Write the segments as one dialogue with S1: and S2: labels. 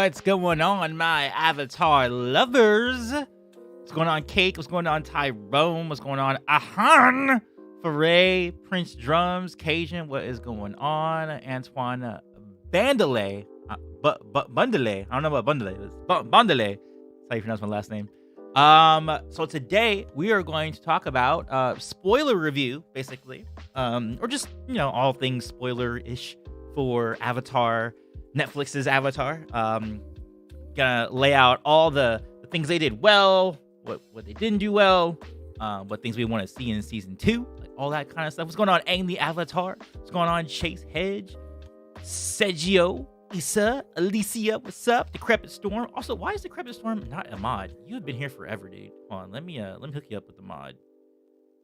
S1: What's going on, my Avatar lovers? What's going on, Cake? What's going on, Tyrone? What's going on, Ahan? Foray, Prince Drums, Cajun. What is going on, Antoine Bandele? Bundele. I don't know what Bundele is. Bundele. That's how you pronounce my last name. So today we are going to talk about spoiler review, basically, or just all things spoiler-ish for Avatar, Netflix's Avatar. Gonna lay out all the things they did well, what they didn't do well, what things we want to see in season 2, like all that kind of stuff. What's going on, Aang the Avatar? What's going on, Chase Hedge, Sergio, Issa, Alicia? What's up, Decrepit Storm? Also, why is Decrepit Storm not a mod? You have been here forever, dude. Hold on, let me hook you up with the mod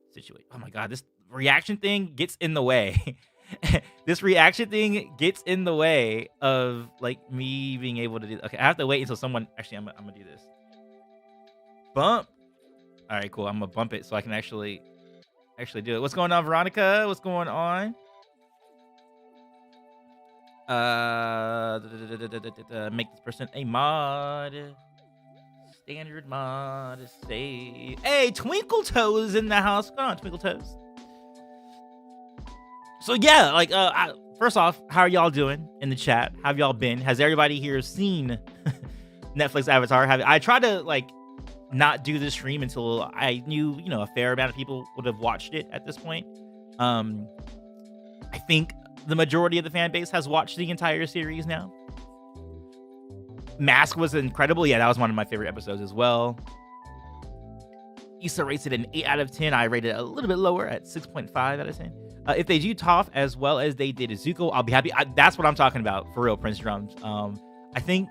S1: situation. Oh my god, this reaction thing gets in the way. This reaction thing gets in the way of like me being able to do. Okay, I have to wait until someone. Actually, I'm gonna do this. Bump. All right, cool. I'm gonna bump it so I can actually do it. What's going on, Veronica? What's going on? Make this person a mod. Standard mod. Say, hey, Twinkle Toes in the house. What's going on, Twinkle Toes? So yeah, like first off, how are y'all doing in the chat? How have y'all been? Has everybody here seen Netflix Avatar? I tried to like not do this stream until I knew a fair amount of people would have watched it at this point. I think the majority of the fan base has watched the entire series now. Mask was incredible. Yeah, that was one of my favorite episodes as well. Issa rates it an 8 out of 10. I rated it a little bit lower at 6.5 out of 10. If they do Toph as well as they did Zuko, I'll be happy. That's what I'm talking about, for real, Prince Drums. I think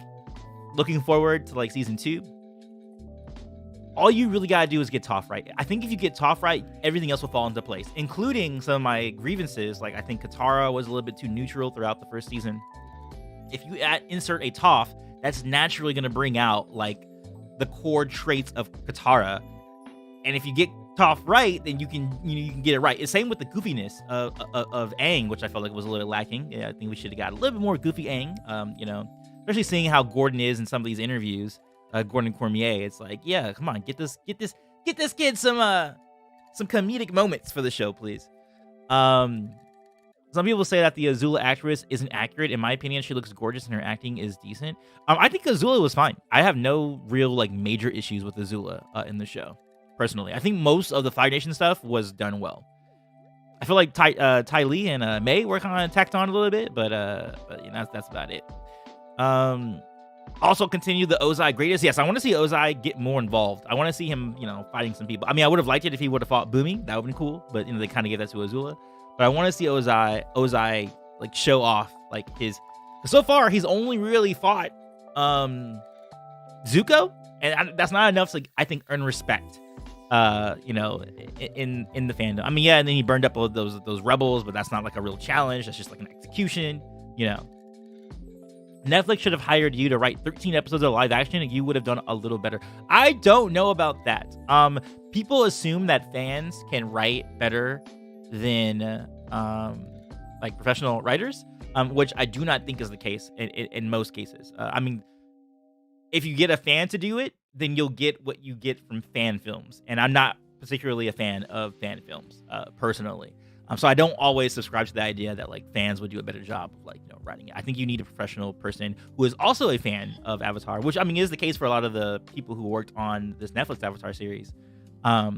S1: looking forward to like season 2, all you really gotta do is get Toph right. I think if you get Toph right, everything else will fall into place, including some of my grievances. Like I think Katara was a little bit too neutral throughout the first season. If you insert a Toph, that's naturally gonna bring out like the core traits of Katara, and if you get Toph right, then you can get it right. It's same with the goofiness of Aang, which I felt like was a little lacking. Yeah, I think we should have got a little bit more goofy Aang. Especially seeing how Gordon is in some of these interviews, Gordon Cormier. It's like, yeah, come on, get this kid some comedic moments for the show, please. Some people say that the Azula actress isn't accurate. In my opinion, she looks gorgeous and her acting is decent. I think Azula was fine. I have no real like major issues with Azula in the show. Personally, I think most of the Fire Nation stuff was done well. I feel like Ty Lee and May were kind of tacked on a little bit, but that's about it. Also continue the Ozai greatest. Yes, I want to see Ozai get more involved. I want to see him, fighting some people. I mean, I would have liked it if he would have fought Bumi. That would have been cool, but they kind of gave that to Azula. But I want to see Ozai like show off like his. So far, he's only really fought Zuko, and that's not enough to, I think, earn respect. In the fandom. I mean, yeah, and then he burned up all those rebels, but that's not like a real challenge. That's just like an execution, Netflix should have hired you to write 13 episodes of live action, and you would have done a little better. I don't know about that. People assume that fans can write better than like professional writers, which I do not think is the case in most cases. I mean, if you get a fan to do it, then you'll get what you get from fan films. And I'm not particularly a fan of fan films, personally. So I don't always subscribe to the idea that like fans would do a better job of like, writing it. I think you need a professional person who is also a fan of Avatar, which I mean is the case for a lot of the people who worked on this Netflix Avatar series. But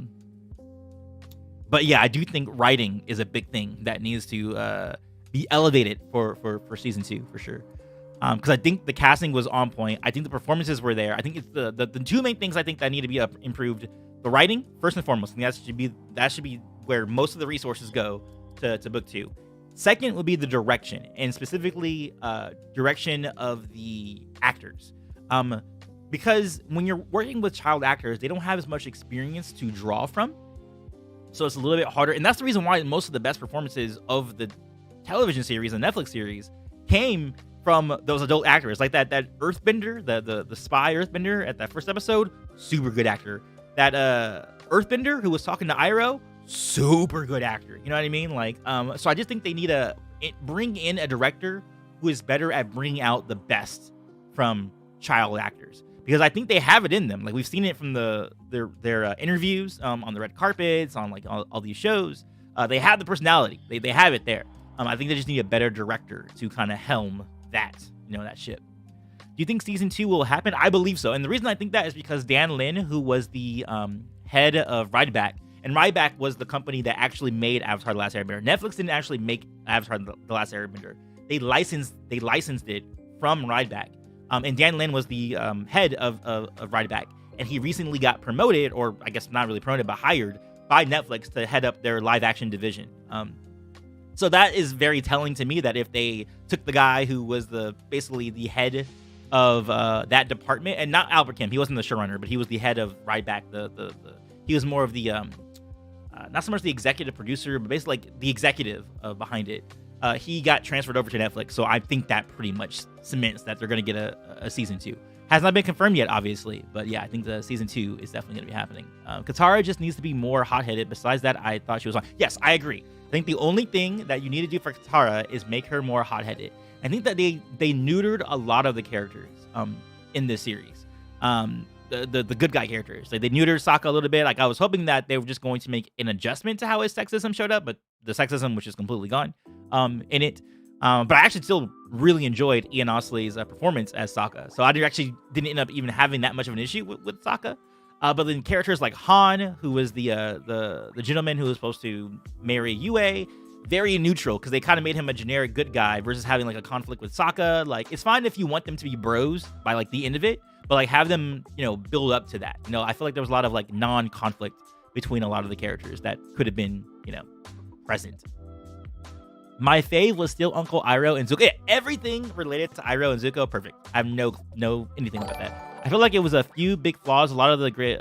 S1: yeah, I do think writing is a big thing that needs to be elevated for season 2 for sure. Because I think the casting was on point. I think the performances were there. I think it's the two main things I think that need to be improved. The writing, first and foremost. I think that should be where most of the resources go to book 2. Second would be the direction, and specifically direction of the actors. Because when you're working with child actors, they don't have as much experience to draw from. So it's a little bit harder. And that's the reason why most of the best performances of the television series and Netflix series came from those adult actors, like that Earthbender, the spy Earthbender at that first episode, super good actor. That Earthbender who was talking to Iroh, super good actor. You know what I mean? Like, so I just think they need to bring in a director who is better at bringing out the best from child actors, because I think they have it in them. Like we've seen it from their interviews on the red carpets, on like all these shows. They have the personality. They have it there. I think they just need a better director to kind of helm that, that ship. Do you think season 2 will happen? I believe so. And the reason I think that is because Dan Lin, who was the head of Rideback, and Rideback was the company that actually made Avatar: The Last Airbender. Netflix didn't actually make Avatar: The Last Airbender. They licensed it from Rideback. And Dan Lin was the head of Rideback. And he recently got promoted, or I guess not really promoted, but hired by Netflix to head up their live action division. So that is very telling to me that if they took the guy who was basically the head of that department, and not Albert Kim, he wasn't the showrunner, but he was the head of Rideback. He was more of the not so much the executive producer, but basically like the executive behind it. He got transferred over to Netflix, so I think that pretty much cements that they're going to get a season 2. Has not been confirmed yet, obviously, but yeah, I think the season 2 is definitely going to be happening. Katara just needs to be more hot-headed. Besides that, I thought she was on. Yes, I agree. I think the only thing that you need to do for Katara is make her more hot-headed. I think that they neutered a lot of the characters in this series. The good guy characters. Like they neutered Sokka a little bit. Like I was hoping that they were just going to make an adjustment to how his sexism showed up, but the sexism, which is completely gone in it. But I actually still really enjoyed Ian Osley's performance as Sokka. So I actually didn't end up even having that much of an issue with Sokka. But then characters like Han, who was the gentleman who was supposed to marry Yue, very neutral, because they kind of made him a generic good guy versus having like a conflict with Sokka. Like it's fine if you want them to be bros by like the end of it, but like have them, build up to that. I feel like there was a lot of like non-conflict between a lot of the characters that could have been, present. My fave was still Uncle Iroh and Zuko. Yeah, everything related to Iroh and Zuko, perfect. I have no anything about that. I feel like it was a few big flaws. A lot of the great.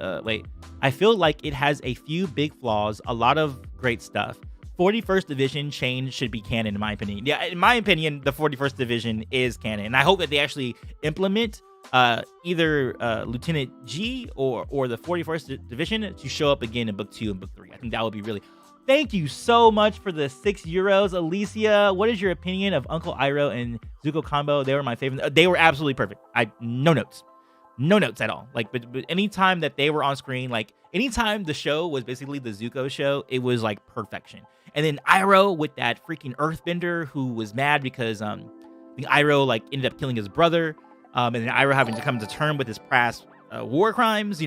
S1: I feel like it has a few big flaws. A lot of great stuff. 41st Division change should be canon, in my opinion. Yeah, in my opinion, the 41st Division is canon, and I hope that they actually implement either Lieutenant G or the 41st Division to show up again in Book 2 and Book 3. I think that would be really. Thank you so much for the €6, Alicia. What is your opinion of Uncle Iroh and Zuko combo? They were my favorite. They were absolutely perfect. No notes at all. Like, but anytime that they were on screen, like anytime the show was basically the Zuko show, it was like perfection. And then Iroh with that freaking Earthbender who was mad because I think Iroh like ended up killing his brother, and then Iroh having to come to terms with his past war crimes.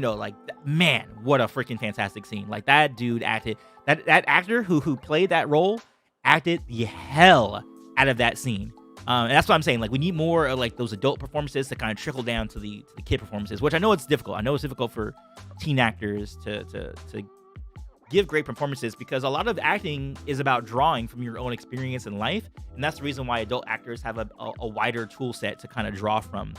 S1: Man, what a freaking fantastic scene! Like that dude acted. That actor who played that role acted the hell out of that scene. And that's what I'm saying. Like we need more of like those adult performances to kind of trickle down to the kid performances, which I know it's difficult. I know it's difficult for teen actors to give great performances because a lot of acting is about drawing from your own experience in life. And that's the reason why adult actors have a wider tool set to kind of draw from.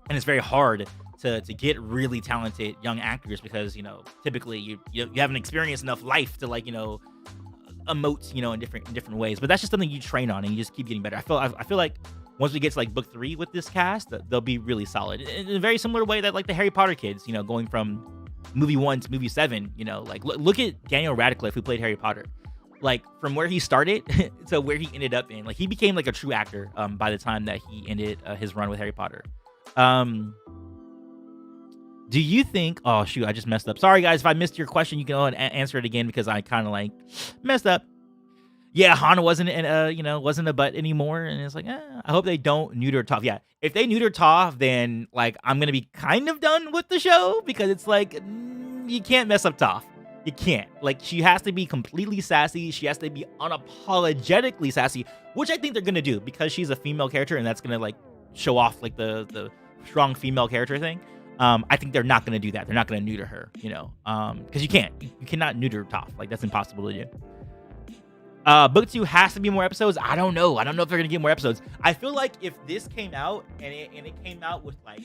S1: And it's very hard to get really talented young actors because, typically you haven't experienced enough life to like, emote, in different ways. But that's just something you train on and you just keep getting better. I feel like once we get to like Book 3 with this cast, they'll be really solid. In a very similar way that like the Harry Potter kids, going from movie 1 to movie 7, like look at Daniel Radcliffe who played Harry Potter. Like from where he started to where he ended up in, like he became like a true actor by the time that he ended his run with Harry Potter. Do you think? Oh shoot, I just messed up. Sorry guys, if I missed your question, you can go and answer it again because I kind of like messed up. Yeah, Han wasn't wasn't a butt anymore, and it's like, I hope they don't neuter Toph. Yeah, if they neuter Toph, then like I'm gonna be kind of done with the show because it's like you can't mess up Toph. You can't. Like she has to be completely sassy. She has to be unapologetically sassy, which I think they're gonna do because she's a female character, and that's gonna like show off like the strong female character thing. I think they're not going to do that. They're not going to neuter her, because you can't. You cannot neuter Toph. Like, that's impossible to do. Book 2 has to be more episodes. I don't know. I don't know if they're going to get more episodes. I feel like if this came out and it came out with, like,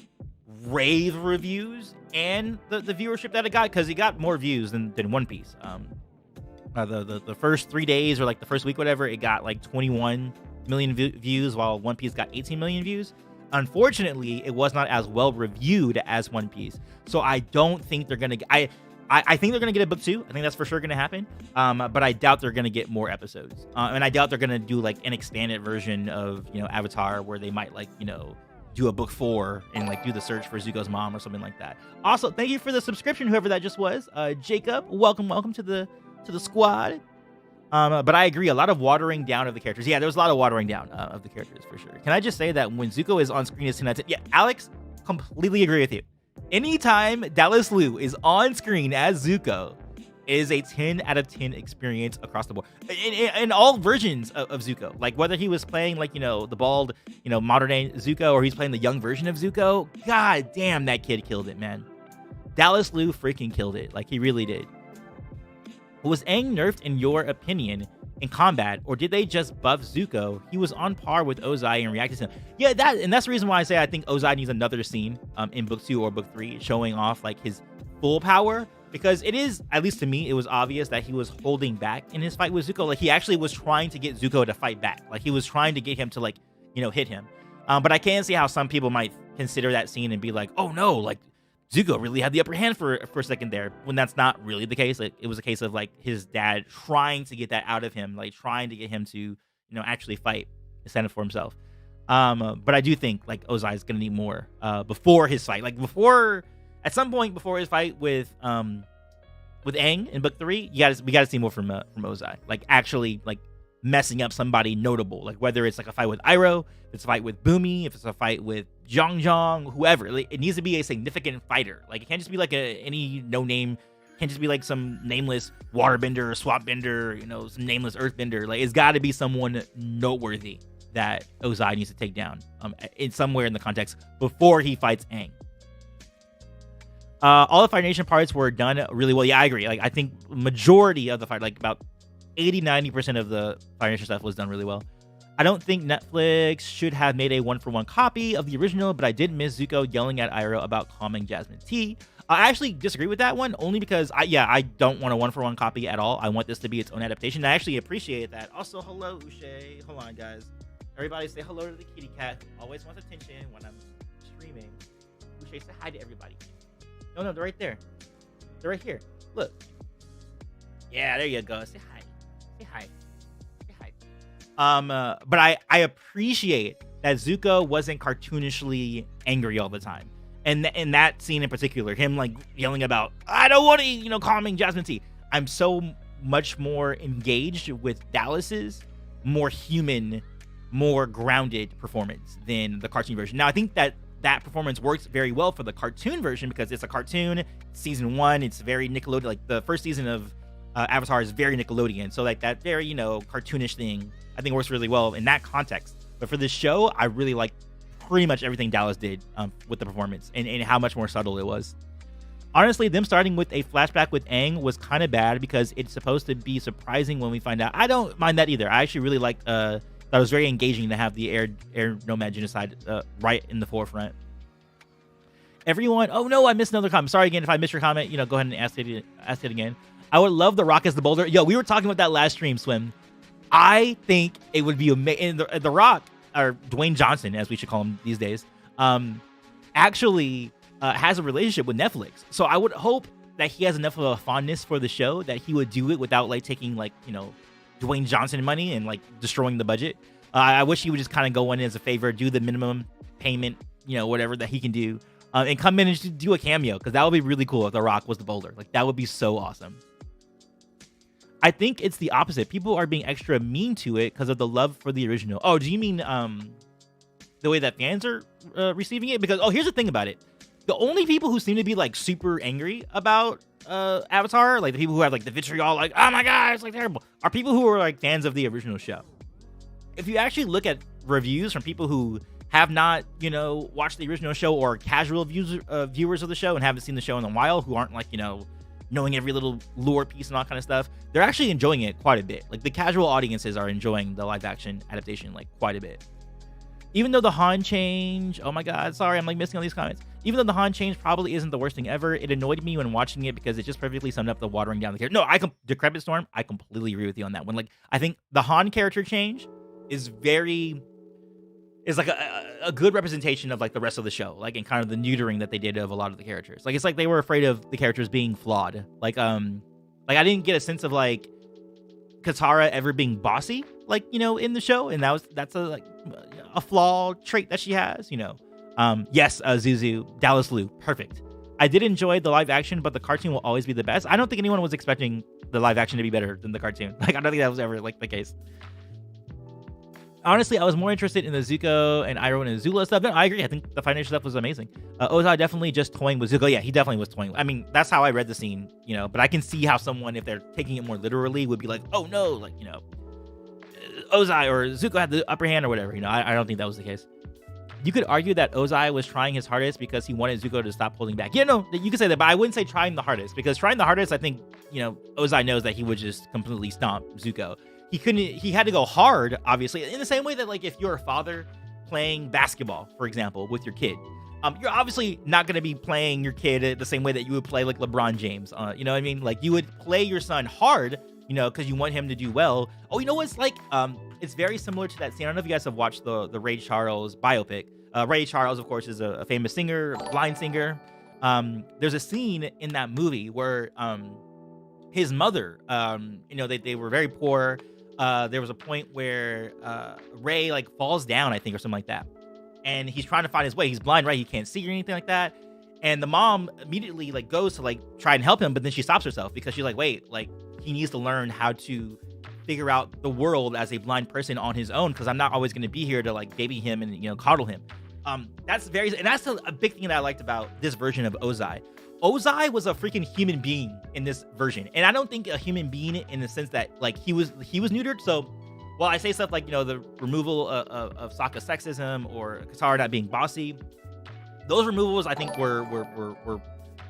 S1: rave reviews and the viewership that it got, because it got more views than One Piece. The first 3 days or, like, the first week, whatever, it got, like, 21 million views, while One Piece got 18 million views. Unfortunately, it was not as well reviewed as One Piece. So I don't think they're going to... I think they're going to get a Book 2. I think that's for sure going to happen. But I doubt they're going to get more episodes. And I doubt they're going to do, like, an expanded version of, Avatar where they might, like, do a book 4 and like do the search for Zuko's mom or something like that. Also, thank you for the subscription, whoever that just was. Jacob, welcome to the squad. But I agree, a lot of watering down of the characters. Yeah, there's a lot of watering down of the characters for sure. Can I just say that when Zuko is on screen, it's 10 out of 10. Yeah, Alex, completely agree with you. Anytime Dallas Liu is on screen as Zuko, is a 10 out of 10 experience across the board in all versions of Zuko. Like whether he was playing like, the bald, modern day Zuko, or he's playing the young version of Zuko. God damn, that kid killed it, man. Dallas Liu freaking killed it. Like he really did. Was Aang nerfed in your opinion in combat, or did they just buff Zuko? He was on par with Ozai and reacted to him. Yeah, that's the reason why I say I think Ozai needs another scene in book 2 or book 3 showing off like his full power. Because it is, at least to me, it was obvious that he was holding back in his fight with Zuko. Like, he actually was trying to get Zuko to fight back. Like, he was trying to get him to, like, hit him. But I can see how some people might consider that scene and be like, oh, no, like, Zuko really had the upper hand for a second there. When that's not really the case. Like, it was a case of, like, his dad trying to get that out of him. Like, trying to get him to, actually fight and stand up for himself. But I do think, like, Ozai is going to need more before his fight. Like, at some point before his fight with Aang in book 3, we gotta see more from Ozai. Like actually like messing up somebody notable. Like whether it's like a fight with Iroh, if it's a fight with Bumi, if it's a fight with Zhang, whoever. Like, it needs to be a significant fighter. Like it can't just be like any no name. Can't just be like some nameless waterbender or swapbender, some nameless earthbender. Like it's got to be someone noteworthy that Ozai needs to take down in somewhere in the context before he fights Aang. All the Fire Nation parts were done really well. Yeah, I agree. Like, I think majority of the fight, like about 80-90% of the Fire Nation stuff was done really well. I don't think Netflix should have made a 1-for-1 copy of the original, but I did miss Zuko yelling at Iroh about calming Jasmine tea. I actually disagree with that one, only because I don't want a 1-for-1 copy at all. I want this to be its own adaptation. I actually appreciate that. Also, hello, Uche. Hold on, guys. Everybody say hello to the kitty cat. Always wants attention when I'm streaming. Uche, say hi to everybody. No, they're right there. They're right here. Look. Yeah, there you go. Say hi. Say hi. Say hi. But I appreciate that Zuko wasn't cartoonishly angry all the time. And in that scene in particular, him like yelling about, I don't want to, calming Jasmine tea. I'm so much more engaged with Dallas's more human, more grounded performance than the cartoon version. Now, I think that performance works very well for the cartoon version because it's a cartoon. Season 1, it's very Nickelodeon. Like the first season of Avatar is very Nickelodeon. So like that very, cartoonish thing, I think works really well in that context. But for this show, I really like pretty much everything Dallas did with the performance and how much more subtle it was. Honestly, them starting with a flashback with Aang was kind of bad because it's supposed to be surprising when we find out. I don't mind that either. I actually really like that was very engaging to have the air nomad genocide right in the forefront. Everyone, oh no, I missed another comment. Sorry again if I missed your comment. Go ahead and ask it again. I would love The Rock as the boulder. Yo, we were talking about that last stream, Swim. I think it would be amazing. The Rock, or Dwayne Johnson, as we should call him these days, actually has a relationship with Netflix. So I would hope that he has enough of a fondness for the show that he would do it without like taking like Dwayne Johnson money and like destroying the budget. I wish he would just kind of go in as a favor, do the minimum payment, whatever that he can do, and come in and just do a cameo, because that would be really cool if The Rock was the boulder. Like that would be so awesome. I think it's the opposite. People are being extra mean to it because of the love for the original. Oh, do you mean the way that fans are receiving it? Because here's the thing about it. The only people who seem to be like super angry about Avatar, like the people who have like the vitriol, like, oh my god, it's like terrible, are people who are like fans of the original show. If you actually look at reviews from people who have not, watched the original show, or casual viewers of the show and haven't seen the show in a while, who aren't like, knowing every little lore piece and all kind of stuff, they're actually enjoying it quite a bit. Like the casual audiences are enjoying the live action adaptation like quite a bit. Even though the Han change, oh my god, sorry, I'm like missing all these comments. Even though the Han change probably isn't the worst thing ever, it annoyed me when watching it because it just perfectly summed up the watering down the character. No, Decrepit Storm, I completely agree with you on that one. Like, I think the Han character change is like a good representation of like the rest of the show, like in kind of the neutering that they did of a lot of the characters. Like it's like they were afraid of the characters being flawed. Like I didn't get a sense of like Katara ever being bossy, like in the show, and that's a flaw trait that she has. Yes, Zuzu, Dallas Liu, perfect. I did enjoy the live action, but the cartoon will always be the best. I don't think anyone was expecting the live action to be better than the cartoon. Like, I don't think that was ever like the case. Honestly, I was more interested in the Zuko and Iroh and Azula stuff. No, I agree. I think the financial stuff was amazing. Ozai definitely just toying with Zuko. Yeah, he definitely was toying. I mean, that's how I read the scene, but I can see how someone, if they're taking it more literally, would be like, oh no, like, Ozai or Zuko had the upper hand or whatever. I don't think that was the case. You could argue that Ozai was trying his hardest because he wanted Zuko to stop holding back. No, you could say that, but I wouldn't say trying the hardest, because trying the hardest, I think, Ozai knows that he would just completely stomp Zuko. He had to go hard, obviously, in the same way that, like, if you're a father playing basketball, for example, with your kid, you're obviously not going to be playing your kid the same way that you would play, like, LeBron James. You know what I mean? Like, you would play your son hard, because you want him to do well. Oh, you know what's like? It's very similar to that scene. I don't know if you guys have watched the Ray Charles biopic. Ray Charles, of course, is a famous singer, blind singer. There's a scene in that movie where his mother, they were very poor. There was a point where Ray like falls down, I think, or something like that, and he's trying to find his way. He's blind, right? He can't see or anything like that. And the mom immediately like goes to like try and help him, but then she stops herself because she's like, wait, like he needs to learn how to figure out the world as a blind person on his own, because I'm not always going to be here to like baby him and coddle him. That's a big thing that I liked about this version of Ozai. Ozai was a freaking human being in this version, and I don't think a human being in the sense that like he was neutered. So while I say stuff like the removal of Sokka's sexism or Katara not being bossy, those removals I think were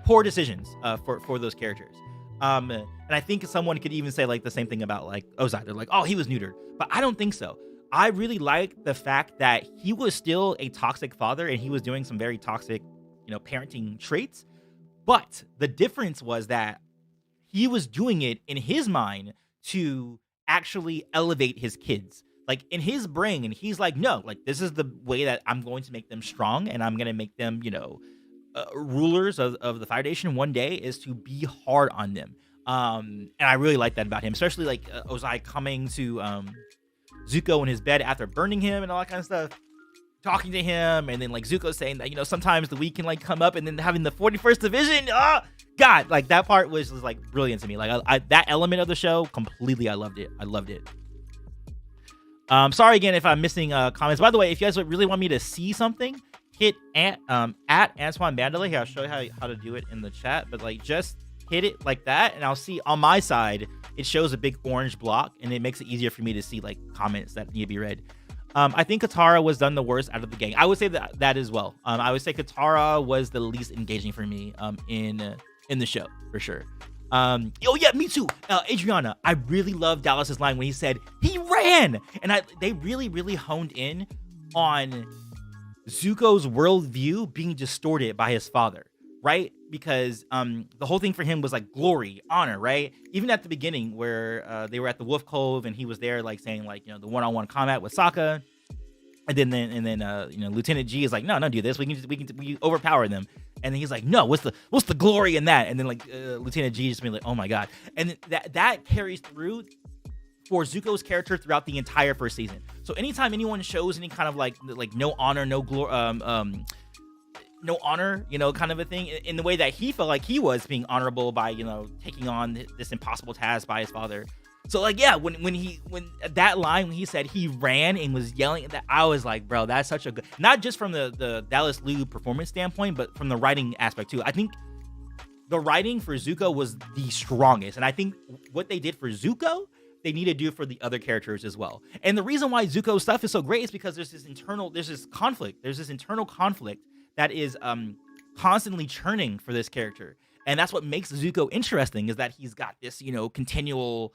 S1: poor decisions for those characters. And I think someone could even say like the same thing about like Ozai. They're like, oh, he was neutered, but I don't think so. I really like the fact that he was still a toxic father and he was doing some very toxic, parenting traits. But the difference was that he was doing it in his mind to actually elevate his kids. Like in his brain, and he's like, no, like this is the way that I'm going to make them strong, and I'm going to make them, rulers of the Foundation one day, is to be hard on them. And I really like that about him, especially like Ozai coming to Zuko in his bed after burning him and all that kind of stuff, talking to him, and then like Zuko saying that sometimes the weak can like come up, and then having the 41st Division. God, like that part was like brilliant to me. Like I that element of the show completely, I loved it. Sorry again if I'm missing comments. By the way, if you guys really want me to see something, hit at Antoine Mandela. Here, I'll show you how to do it in the chat. But like just hit it like that, and I'll see on my side it shows a big orange block, and it makes it easier for me to see like comments that need to be read. I think Katara was done the worst out of the gang. I would say that as well. I would say Katara was the least engaging for me in the show for sure. Oh yeah, me too. Adriana, I really love Dallas's line when he said he ran, and they really honed in on Zuko's worldview being distorted by his father, right? Because the whole thing for him was like glory, honor, right? Even at the beginning where they were at the Wolf Cove and he was there like saying like the one-on-one combat with Sokka, and then Lieutenant G is like, no, don't do this. We overpower them. And then he's like, no, what's the glory in that? And then like Lieutenant G just be like, oh my god. And that carries through for Zuko's character throughout the entire first season. So anytime anyone shows any kind of like no honor, no glory, no honor, kind of a thing, in the way that he felt like he was being honorable by, taking on this impossible task by his father. So like, yeah, when that line, when he said he ran and was yelling at that, I was like, bro, that's such a good, not just from the Dallas Liu performance standpoint, but from the writing aspect too. I think the writing for Zuko was the strongest. And I think what they did for Zuko, they need to do for the other characters as well. And the reason why Zuko's stuff is so great is because there's this internal conflict that is constantly churning for this character. And that's what makes Zuko interesting, is that he's got this, continual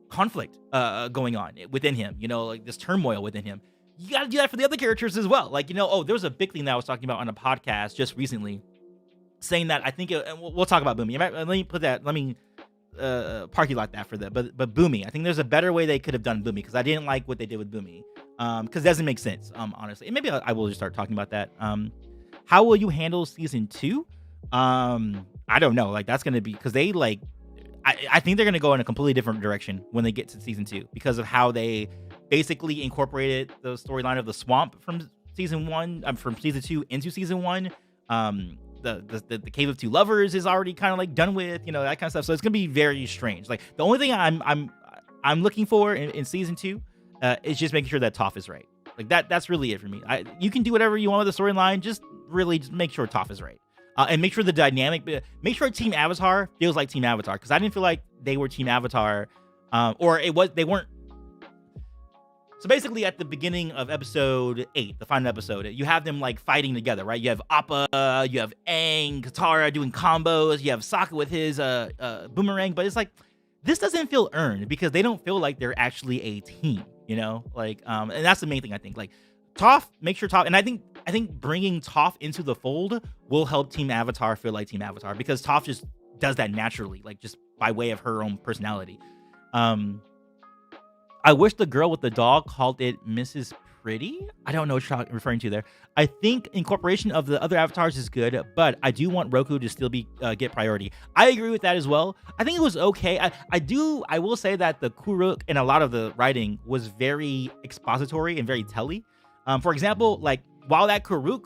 S1: conflict going on within him, like this turmoil within him. You got to do that for the other characters as well. Like, there was a big thing that I was talking about on a podcast just recently, saying that I think, and we'll talk about Bumi. Let me park you like that for that. But Bumi, I think there's a better way they could have done Bumi, because I didn't like what they did with Bumi. Because it doesn't make sense, honestly. And maybe I will just start talking about that. How will you handle season 2? I don't know. Like, that's going to be, because they like, I think they're going to go in a completely different direction when they get to season 2, because of how they basically incorporated the storyline of the swamp from season 1, from season 2 into season 1. The Cave of Two Lovers is already kind of like done with, that kind of stuff. So it's gonna be very strange. Like the only thing I'm looking for in season 2 is just making sure that Toph is right. Like that's really it for me. You can do whatever you want with the storyline, just make sure Toph is right. And make sure the dynamic, make sure Team Avatar feels like Team Avatar, because I didn't feel like they were Team Avatar, or they weren't. So basically, at the beginning of episode 8, the final episode, you have them like fighting together, right? You have Appa, you have Aang, Katara doing combos, you have Sokka with his boomerang, but it's like, this doesn't feel earned because they don't feel like they're actually a team, Like, and that's the main thing I think. Like, Toph, make sure Toph, and I think bringing Toph into the fold will help Team Avatar feel like Team Avatar, because Toph just does that naturally, like just by way of her own personality. I wish the girl with the dog called it Mrs. Pretty. I don't know what you're referring to there. I think incorporation of the other avatars is good, but I do want Roku to still be get priority. I agree with that as well. I think it was okay. I will say that the Kuruk and a lot of the writing was very expository and very telly. For example, like while that Kuruk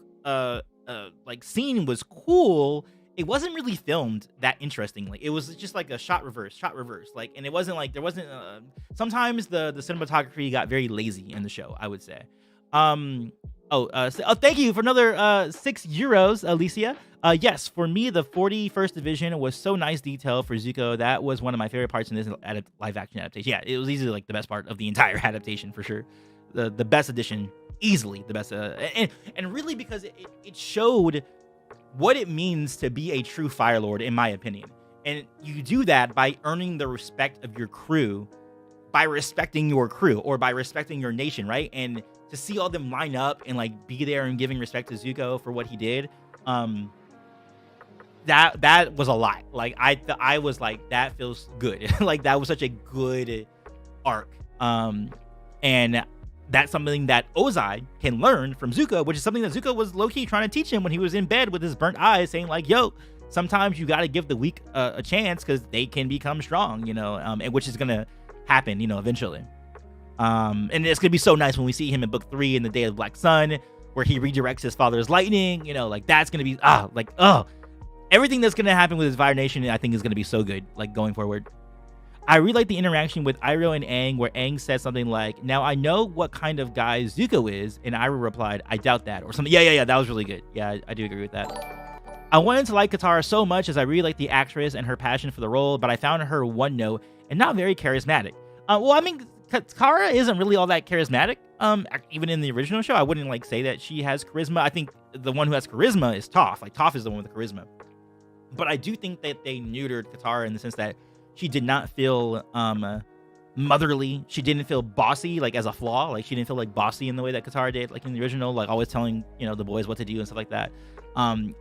S1: like scene was cool, it wasn't really filmed that interestingly. It was just like a shot reverse, like, and it wasn't like there wasn't. Sometimes the cinematography got very lazy in the show, I would say. Thank you for another €6, Alicia. Yes, for me, the 41st Division was so nice detail for Zuko. That was one of my favorite parts in this live action adaptation. Yeah, it was easily like the best part of the entire adaptation for sure. The best addition, easily the best, and really because it showed what it means to be a true Fire Lord, in my opinion. And you do that by earning the respect of your crew, by respecting your crew, or by respecting your nation, right? And to see all them line up and like be there and giving respect to Zuko for what he did, that was a lot. Like I was like, that feels good. Like that was such a good arc. And that's something that Ozai can learn from Zuko, which is something that Zuko was low-key trying to teach him when he was in bed with his burnt eyes, saying like, yo, sometimes you got to give the weak a chance because they can become strong, and which is going to happen, eventually. And it's going to be so nice when we see him in book 3 in the Day of the Black Sun, where he redirects his father's lightning, like that's going to be, everything that's going to happen with his Fire Nation, I think is going to be so good, like going forward. I really like the interaction with Iroh and Aang, where Aang said something like, now I know what kind of guy Zuko is, and Iroh replied, I doubt that, or something. Yeah, that was really good. Yeah, I do agree with that. I wanted to like Katara so much as I really like the actress and her passion for the role, but I found her one note and not very charismatic. Katara isn't really all that charismatic. Even in the original show, I wouldn't like say that she has charisma. I think the one who has charisma is Toph. Like Toph is the one with the charisma. But I do think that they neutered Katara in the sense that she did not feel motherly. She didn't feel bossy, like as a flaw. Like she didn't feel like bossy in the way that Katara did, like in the original, like always telling the boys what to do and stuff like that.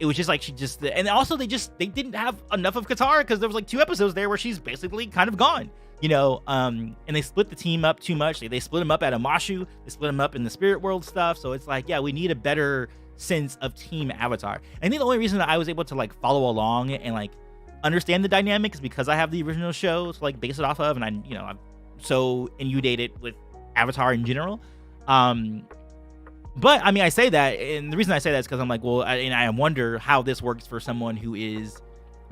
S1: It was just like and also they didn't have enough of Katara because there was like 2 episodes there where she's basically kind of gone, and they split the team up too much. They split them up at Amashu. They split them up in the spirit world stuff. So it's like, yeah, we need a better sense of Team Avatar. I think the only reason that I was able to like follow along and like understand the dynamic is because I have the original show to like base it off of, and I'm so inundated with Avatar in general. But I mean, I say that, and the reason I say that is because I'm like, well, I wonder how this works for someone who is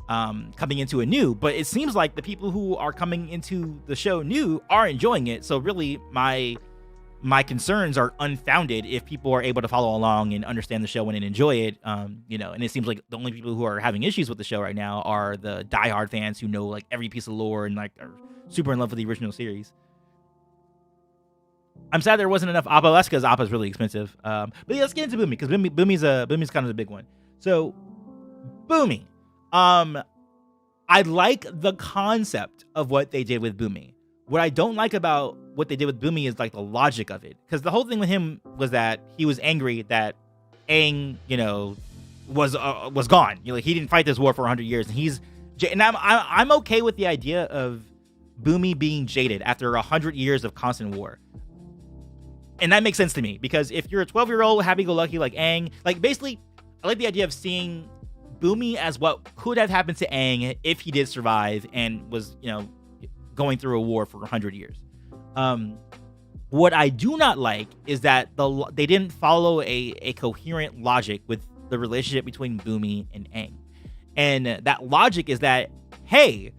S1: coming into a new. But it seems like the people who are coming into the show new are enjoying it. So really, my concerns are unfounded if people are able to follow along and understand the show and enjoy it. And it seems like the only people who are having issues with the show right now are the diehard fans who know like every piece of lore and like are super in love with the original series. I'm sad there wasn't enough Appa. That's because Appa's really expensive. But yeah, let's get into Bumi, because Bumi's kind of the big one. So Bumi, I like the concept of what they did with Bumi. What I don't like about what they did with Bumi is like the logic of it, because the whole thing with him was that he was angry that Aang, was gone. He didn't fight this war for 100 years, and I'm okay with the idea of Bumi being jaded after 100 years of constant war. And that makes sense to me, because if you're a 12-year-old happy-go-lucky like Aang, like basically, I like the idea of seeing Bumi as what could have happened to Aang if he did survive and was, going through a war for 100 years. What What I do not like is that they didn't follow a coherent logic with the relationship between Bumi and Aang. And that logic is that, hey,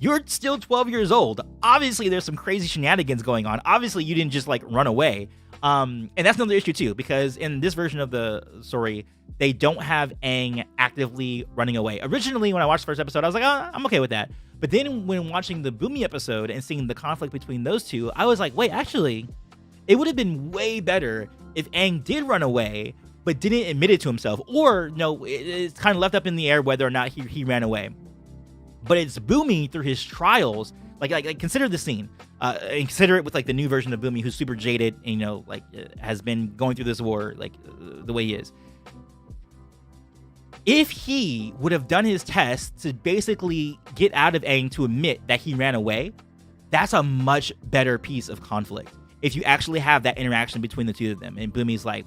S1: you're still 12 years old. Obviously, there's some crazy shenanigans going on. Obviously, you didn't just like run away. And that's another issue too, because in this version of the story, they don't have Aang actively running away. Originally, when I watched the first episode, I was like, oh, I'm okay with that. But then when watching the Bumi episode and seeing the conflict between those two, I was like, wait, actually, it would have been way better if Aang did run away, but didn't admit it to himself. Or, no, it's kind of left up in the air whether or not he ran away. But it's Bumi through his trials. Like consider the scene. And consider it with like the new version of Bumi, who's super jaded, and, has been going through this war the way he is. If he would have done his test to basically get out of Aang to admit that he ran away, that's a much better piece of conflict. If you actually have that interaction between the two of them, and Bumi's like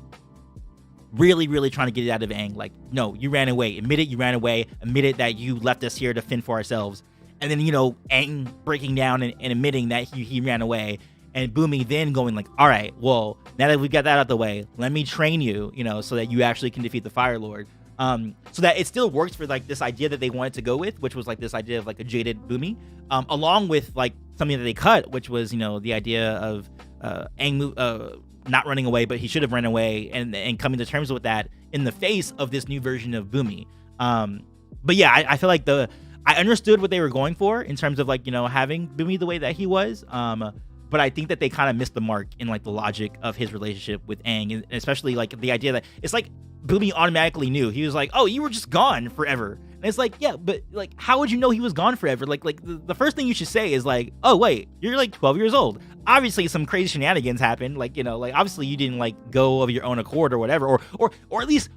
S1: really, really trying to get it out of Aang, like, no, you ran away. Admit it, you ran away. Admit it that you left us here to fend for ourselves. And then, Aang breaking down and admitting that he ran away. And Bumi then going like, all right, well, now that we got that out of the way, let me train you, so that you actually can defeat the Fire Lord. So that it still works for like this idea that they wanted to go with, which was like this idea of like a jaded Bumi, along with like something that they cut, which was, the idea of Aang not running away, but he should have run away, and coming to terms with that in the face of this new version of Bumi. But yeah, I feel like I understood what they were going for in terms of like, having Bumi the way that he was. But I think that they kind of missed the mark in like the logic of his relationship with Aang, and especially like the idea that it's like Bumi automatically knew. He was like, oh, you were just gone forever. And it's like, yeah, but like, how would you know he was gone forever? Like the first thing you should say is like, oh, wait, you're like 12 years old. Obviously some crazy shenanigans happened. Like, like obviously you didn't like go of your own accord or whatever, or at least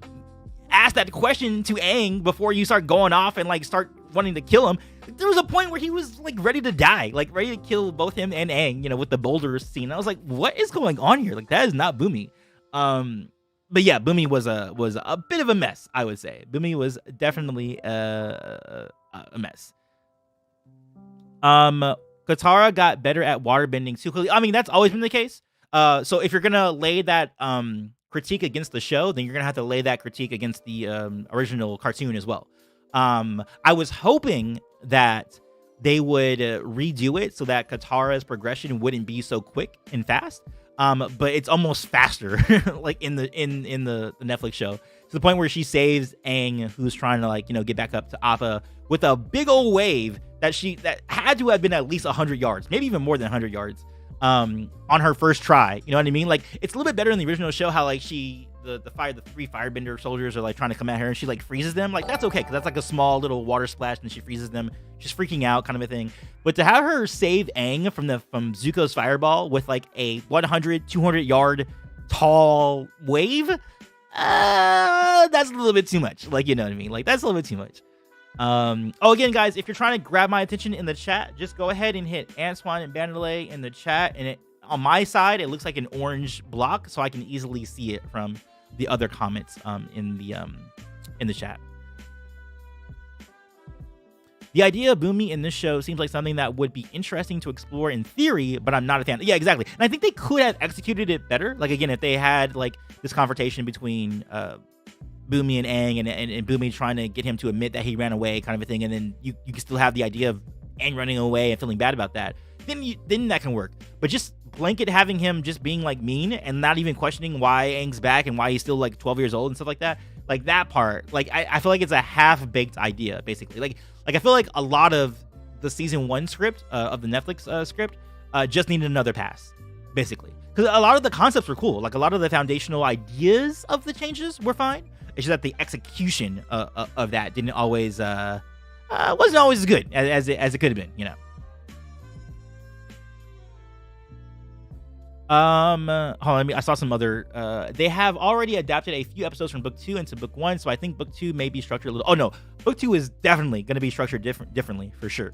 S1: ask that question to Aang before you start going off and like start wanting to kill him. There was a point where he was like ready to die, like ready to kill both him and Aang, with the boulder scene. I was like, what is going on here? Like, that is not Bumi. But yeah, Bumi was a bit of a mess, I would say. Bumi was definitely a mess. Katara got better at waterbending too quickly. I mean, that's always been the case. So if you're gonna lay that critique against the show, then you're gonna have to lay that critique against the original cartoon as well. I was hoping that they would redo it so that Katara's progression wouldn't be so quick and fast. But it's almost faster, like in the Netflix show, to the point where she saves Aang, who's trying to like get back up to Appa with a big old wave that had to have been at least 100 yards, maybe even more than 100 yards, on her first try. You know what I mean? Like, it's a little bit better in the original show how like the three firebender soldiers are like trying to come at her and she like freezes them. Like, that's okay because that's like a small little water splash and she freezes them. She's freaking out, kind of a thing. But to have her save Aang from Zuko's fireball with like a 100, 200 yard tall wave, that's a little bit too much. Like, you know what I mean? Like, that's a little bit too much. Again, guys, if you're trying to grab my attention in the chat, just go ahead and hit Antoine and Bandalay in the chat, and on my side it looks like an orange block, so I can easily see it from the other comments in the chat. The idea of Bumi in this show seems like something that would be interesting to explore in theory, but I'm not a fan. Yeah, exactly. And I think they could have executed it better. Like, again, if they had like this confrontation between Bumi and Aang, and Bumi trying to get him to admit that he ran away, kind of a thing, and then you can still have the idea of Aang running away and feeling bad about that, then that can work. But just blanket having him just being like mean and not even questioning why Aang's back and why he's still like 12 years old and stuff like that, like that part, like I feel like it's a half-baked idea, basically. Like I feel like a lot of the season 1 script of the Netflix script just needed another pass, basically, because a lot of the concepts were cool. Like, a lot of the foundational ideas of the changes were fine. It's just that the execution of that didn't always wasn't always as good as it could have been, Hold on, I saw some other. They have already adapted a few episodes from book 2 into book 1, so I think book 2 may be structured a little. Oh no, book 2 is definitely going to be structured differently for sure.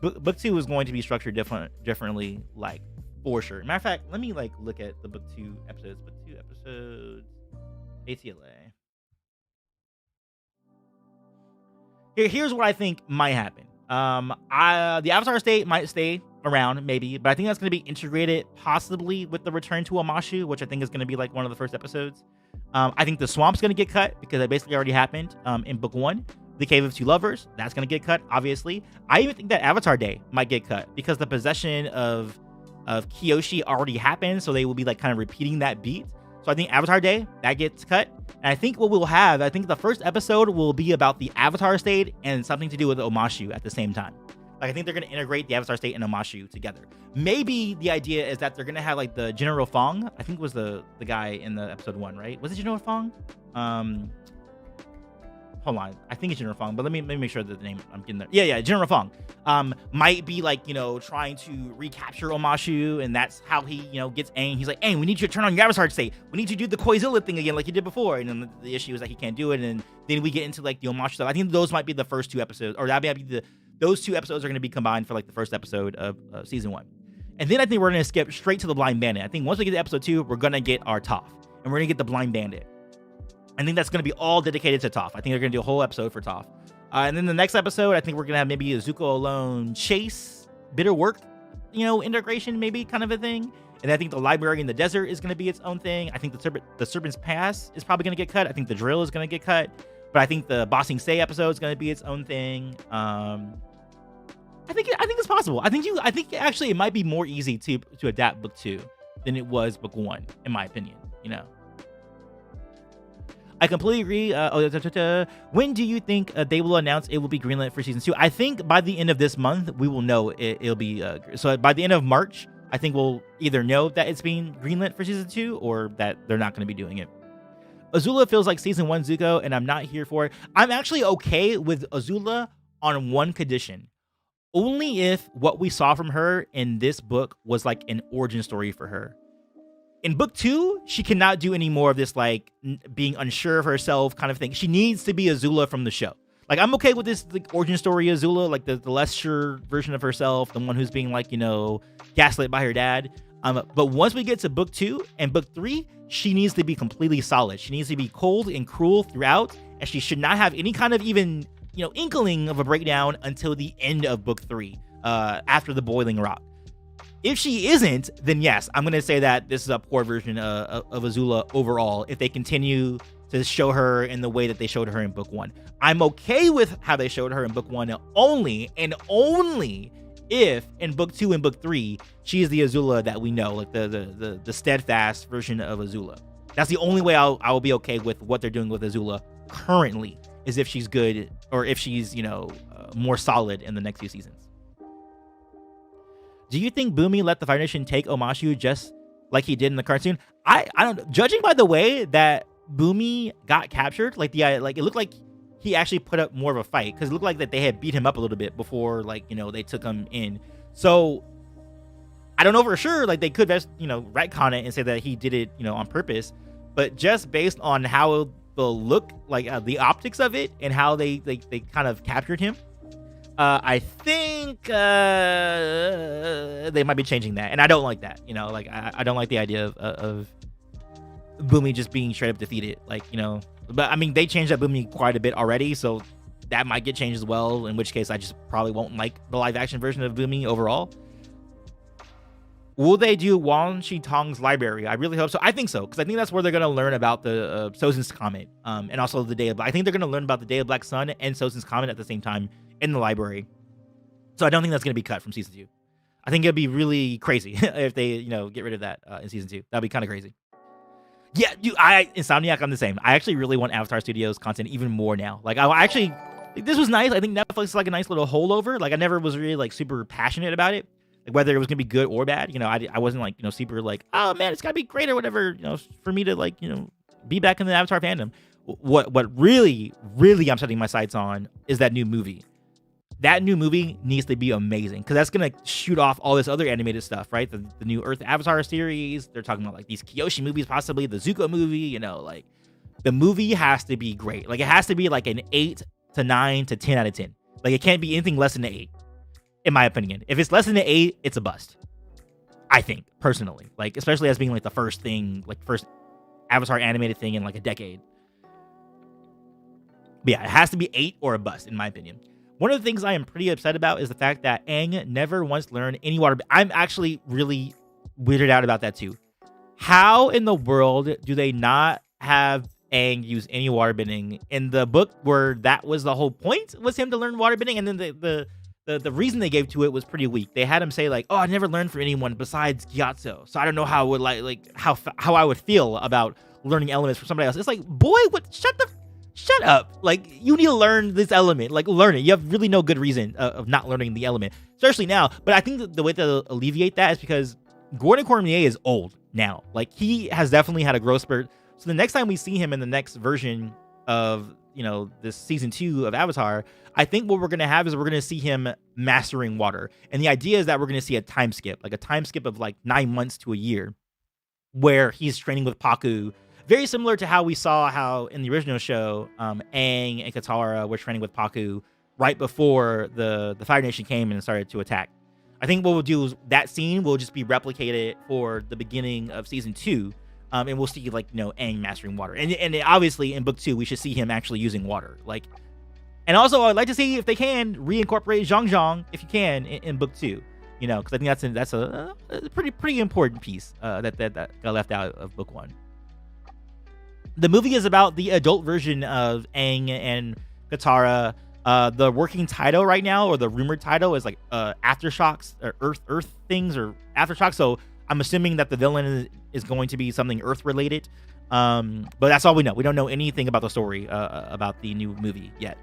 S1: Book 2 is going to be structured differently, like, for sure. Matter of fact, let me like look at the book 2 episodes. Book 2 episodes, ATLA. Here's what I think might happen. The Avatar State might stay around maybe, but I think that's going to be integrated possibly with the return to Omashu, which I think is going to be like one of the first episodes. I think the swamp's going to get cut because it basically already happened in book 1. The Cave of Two Lovers, that's going to get cut, obviously. I even think that Avatar Day might get cut because the possession of Kiyoshi already happened, so they will be like kind of repeating that beat. So I think Avatar Day, that gets cut. And I think what we'll have, I think the first episode will be about the Avatar State and something to do with Omashu at the same time. Like, I think they're going to integrate the Avatar State and Omashu together. Maybe the idea is that they're going to have, like, the General Fong. I think was the guy in the episode 1, right? Was it General Fong? Hold on. I think it's General Fong, but let me make sure that the name I'm getting there. Yeah, General Fong. Might be, like, trying to recapture Omashu, and that's how he, gets Aang. He's like, Aang, we need you to turn on your Avatar State. We need you to do the Koizilla thing again like you did before. And then the issue is that he can't do it, and then we get into, like, the Omashu stuff. I think those might be the first 2 episodes, or that might be those 2 episodes are going to be combined for, like, the first episode of season 1. And then I think we're going to skip straight to the Blind Bandit. I think once we get to episode 2, we're going to get our Toph, and we're going to get the Blind Bandit. I think that's going to be all dedicated to Toph. I think they're going to do a whole episode for Toph. And then the next episode, I think we're going to have maybe a Zuko alone chase, bitter work, integration, maybe kind of a thing. And I think the library in the desert is going to be its own thing. I think the Serpent's Pass is probably going to get cut. I think the drill is going to get cut. But I think the Bossing Say episode is going to be its own thing. I think it's possible. I think actually it might be more easy to adapt book 2 than it was book 1, in my opinion. I completely agree. When do you think they will announce it will be greenlit for season 2? I think by the end of this month, we will know it'll be. So by the end of March, I think we'll either know that it's being greenlit for season 2 or that they're not going to be doing it. Azula feels like season 1 Zuko, and I'm not here for it. I'm actually okay with Azula on one condition. Only if what we saw from her in this book was like an origin story for her. In book 2, she cannot do any more of this, like, being unsure of herself kind of thing. She needs to be Azula from the show. Like, I'm okay with this, like, origin story Azula, like the less sure version of herself, the one who's being, like, gaslit by her dad. But once we get to book 2 and book 3, she needs to be completely solid. She needs to be cold and cruel throughout, and she should not have any kind of even, inkling of a breakdown until the end of book 3, after the Boiling Rock. If she isn't, then yes, I'm going to say that this is a poor version of Azula overall if they continue to show her in the way that they showed her in book 1. I'm okay with how they showed her in book 1 only if in book 2 and book 3 she is the Azula that we know, like the steadfast version of Azula. That's the only way I will be okay with what they're doing with Azula currently, is if she's good or if she's more solid in the next few seasons. Do you think Bumi let the Fire Nation take Omashu just like he did in the cartoon? I don't know. Judging by the way that Bumi got captured, like it looked like he actually put up more of a fight, because it looked like that they had beat him up a little bit before, they took him in. So I don't know for sure. Like, they could just retcon it and say that he did it on purpose, but just based on how the look, like the optics of it and how they kind of captured him, I think they might be changing that, and I don't like that. I don't like the idea of Bumi just being straight up defeated. But I mean, they changed up Bumi quite a bit already, so that might get changed as well. In which case, I just probably won't like the live action version of Bumi overall. Will they do Wan Shi Tong's library? I really hope so. I think so, because I think that's where they're going to learn about the Sozin's Comet, and also the Day of Black. I think they're going to learn about the Day of Black Sun and Sozin's Comet at the same time in the library. So I don't think that's going to be cut from season 2. I think it'd be really crazy if they, get rid of that in season 2. That'd be kind of crazy. Yeah, Insomniac, I'm the same. I actually really want Avatar Studios content even more now. This was nice. I think Netflix is like a nice little holdover. I never was really super passionate about it, whether it was gonna be good or bad. I wasn't super oh man, it's gotta be great or whatever. For me to be back in the Avatar fandom. What really I'm setting my sights on is that new movie. That new movie needs to be amazing, because that's going to shoot off all this other animated stuff, right? The new Earth Avatar series. They're talking about these Kiyoshi movies, possibly the Zuko movie, the movie has to be great. It has to be an 8 to 9 to 10 out of 10. It can't be anything less than an 8, in my opinion. If it's less than an 8, it's a bust. I think, personally. Especially as being the first thing, first Avatar animated thing in a decade. But yeah, it has to be 8 or a bust, in my opinion. One of the things I am pretty upset about is the fact that Aang never once learned any water. I'm actually really weirded out about that too. How in the world do they not have Aang use any waterbending in the book where that was the whole point, was him to learn waterbending? And then the reason they gave to it was pretty weak. They had him say like, "Oh, I never learned from anyone besides Gyatso, so I don't know how I would how I would feel about learning elements from somebody else." It's like, boy, what? Shut up! Like, you need to learn this element. Like, learn it. You have really no good reason of not learning the element, especially now. But I think that the way to alleviate that is because Gordon Cormier is old now. Like, he has definitely had a growth spurt. So the next time we see him in the next version of, this season 2 of Avatar, I think what we're going to have is we're going to see him mastering water. And the idea is that we're going to see a time skip of like 9 months to a year where he's training with Pakku. Very similar to how we saw how in the original show, Aang and Katara were training with Pakku right before the Fire Nation came and started to attack. I think what we'll do is that scene will just be replicated for the beginning of season 2. And we'll see Aang mastering water. And obviously in book 2, we should see him actually using water. And also I'd like to see if they can reincorporate Zhang Zhang, if you can, in book 2. Because I think that's a pretty important piece that got left out of book 1. The movie is about the adult version of Aang and Katara. The working title right now, or the rumored title, is like Aftershocks, or Earth things, or Aftershocks. So I'm assuming that the villain is going to be something Earth related. But that's all we know. We don't know anything about the story about the new movie yet.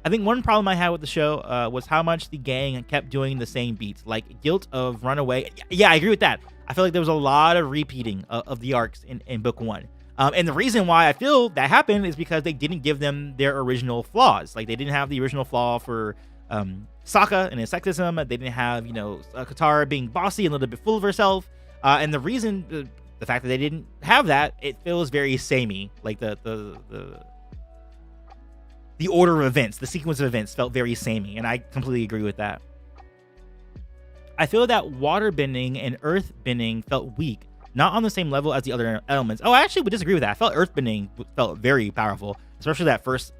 S1: I think one problem I had with the show was how much the gang kept doing the same beats, like Guilt of Runaway. Yeah, I agree with that. I feel like there was a lot of repeating of the arcs in book 1. And the reason why I feel that happened is because they didn't give them their original flaws. Like, they didn't have the original flaw for Sokka and his sexism. They didn't have, Katara being bossy and a little bit full of herself. And the reason, the fact that they didn't have that, it feels very samey. Like, the order of events, the sequence of events felt very samey. And I completely agree with that. I feel that waterbending and earthbending felt weak. Not on the same level as the other elements. Oh, I actually would disagree with that. I felt earthbending felt very powerful, especially that first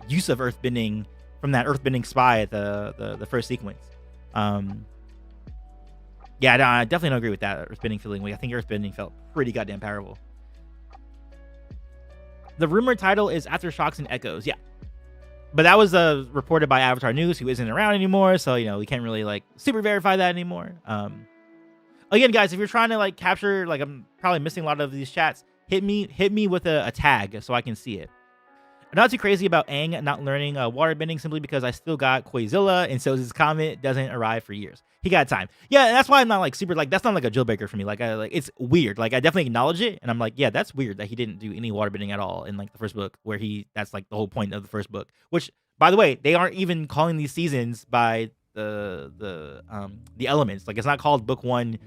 S1: use of earthbending from that earthbending spy at the first sequence. Yeah, no, I definitely don't agree with that earthbending feeling. I think earthbending felt pretty goddamn powerful. The rumored title is Aftershocks and Echoes. Yeah, but that was reported by Avatar News, who isn't around anymore, so we can't really super verify that anymore. Again, guys, if you're trying to capture, I'm probably missing a lot of these chats, hit me with a tag so I can see it. I'm not too crazy about Aang not learning waterbending simply because I still got Koizilla, and so his comment doesn't arrive for years. He got time. Yeah, and that's why I'm not super that's not a deal breaker for me. It's weird. I definitely acknowledge it, and I'm yeah, that's weird that he didn't do any waterbending at all in the first book, where that's the whole point of the first book. Which, by the way, they aren't even calling these seasons by the elements. It's not called book 1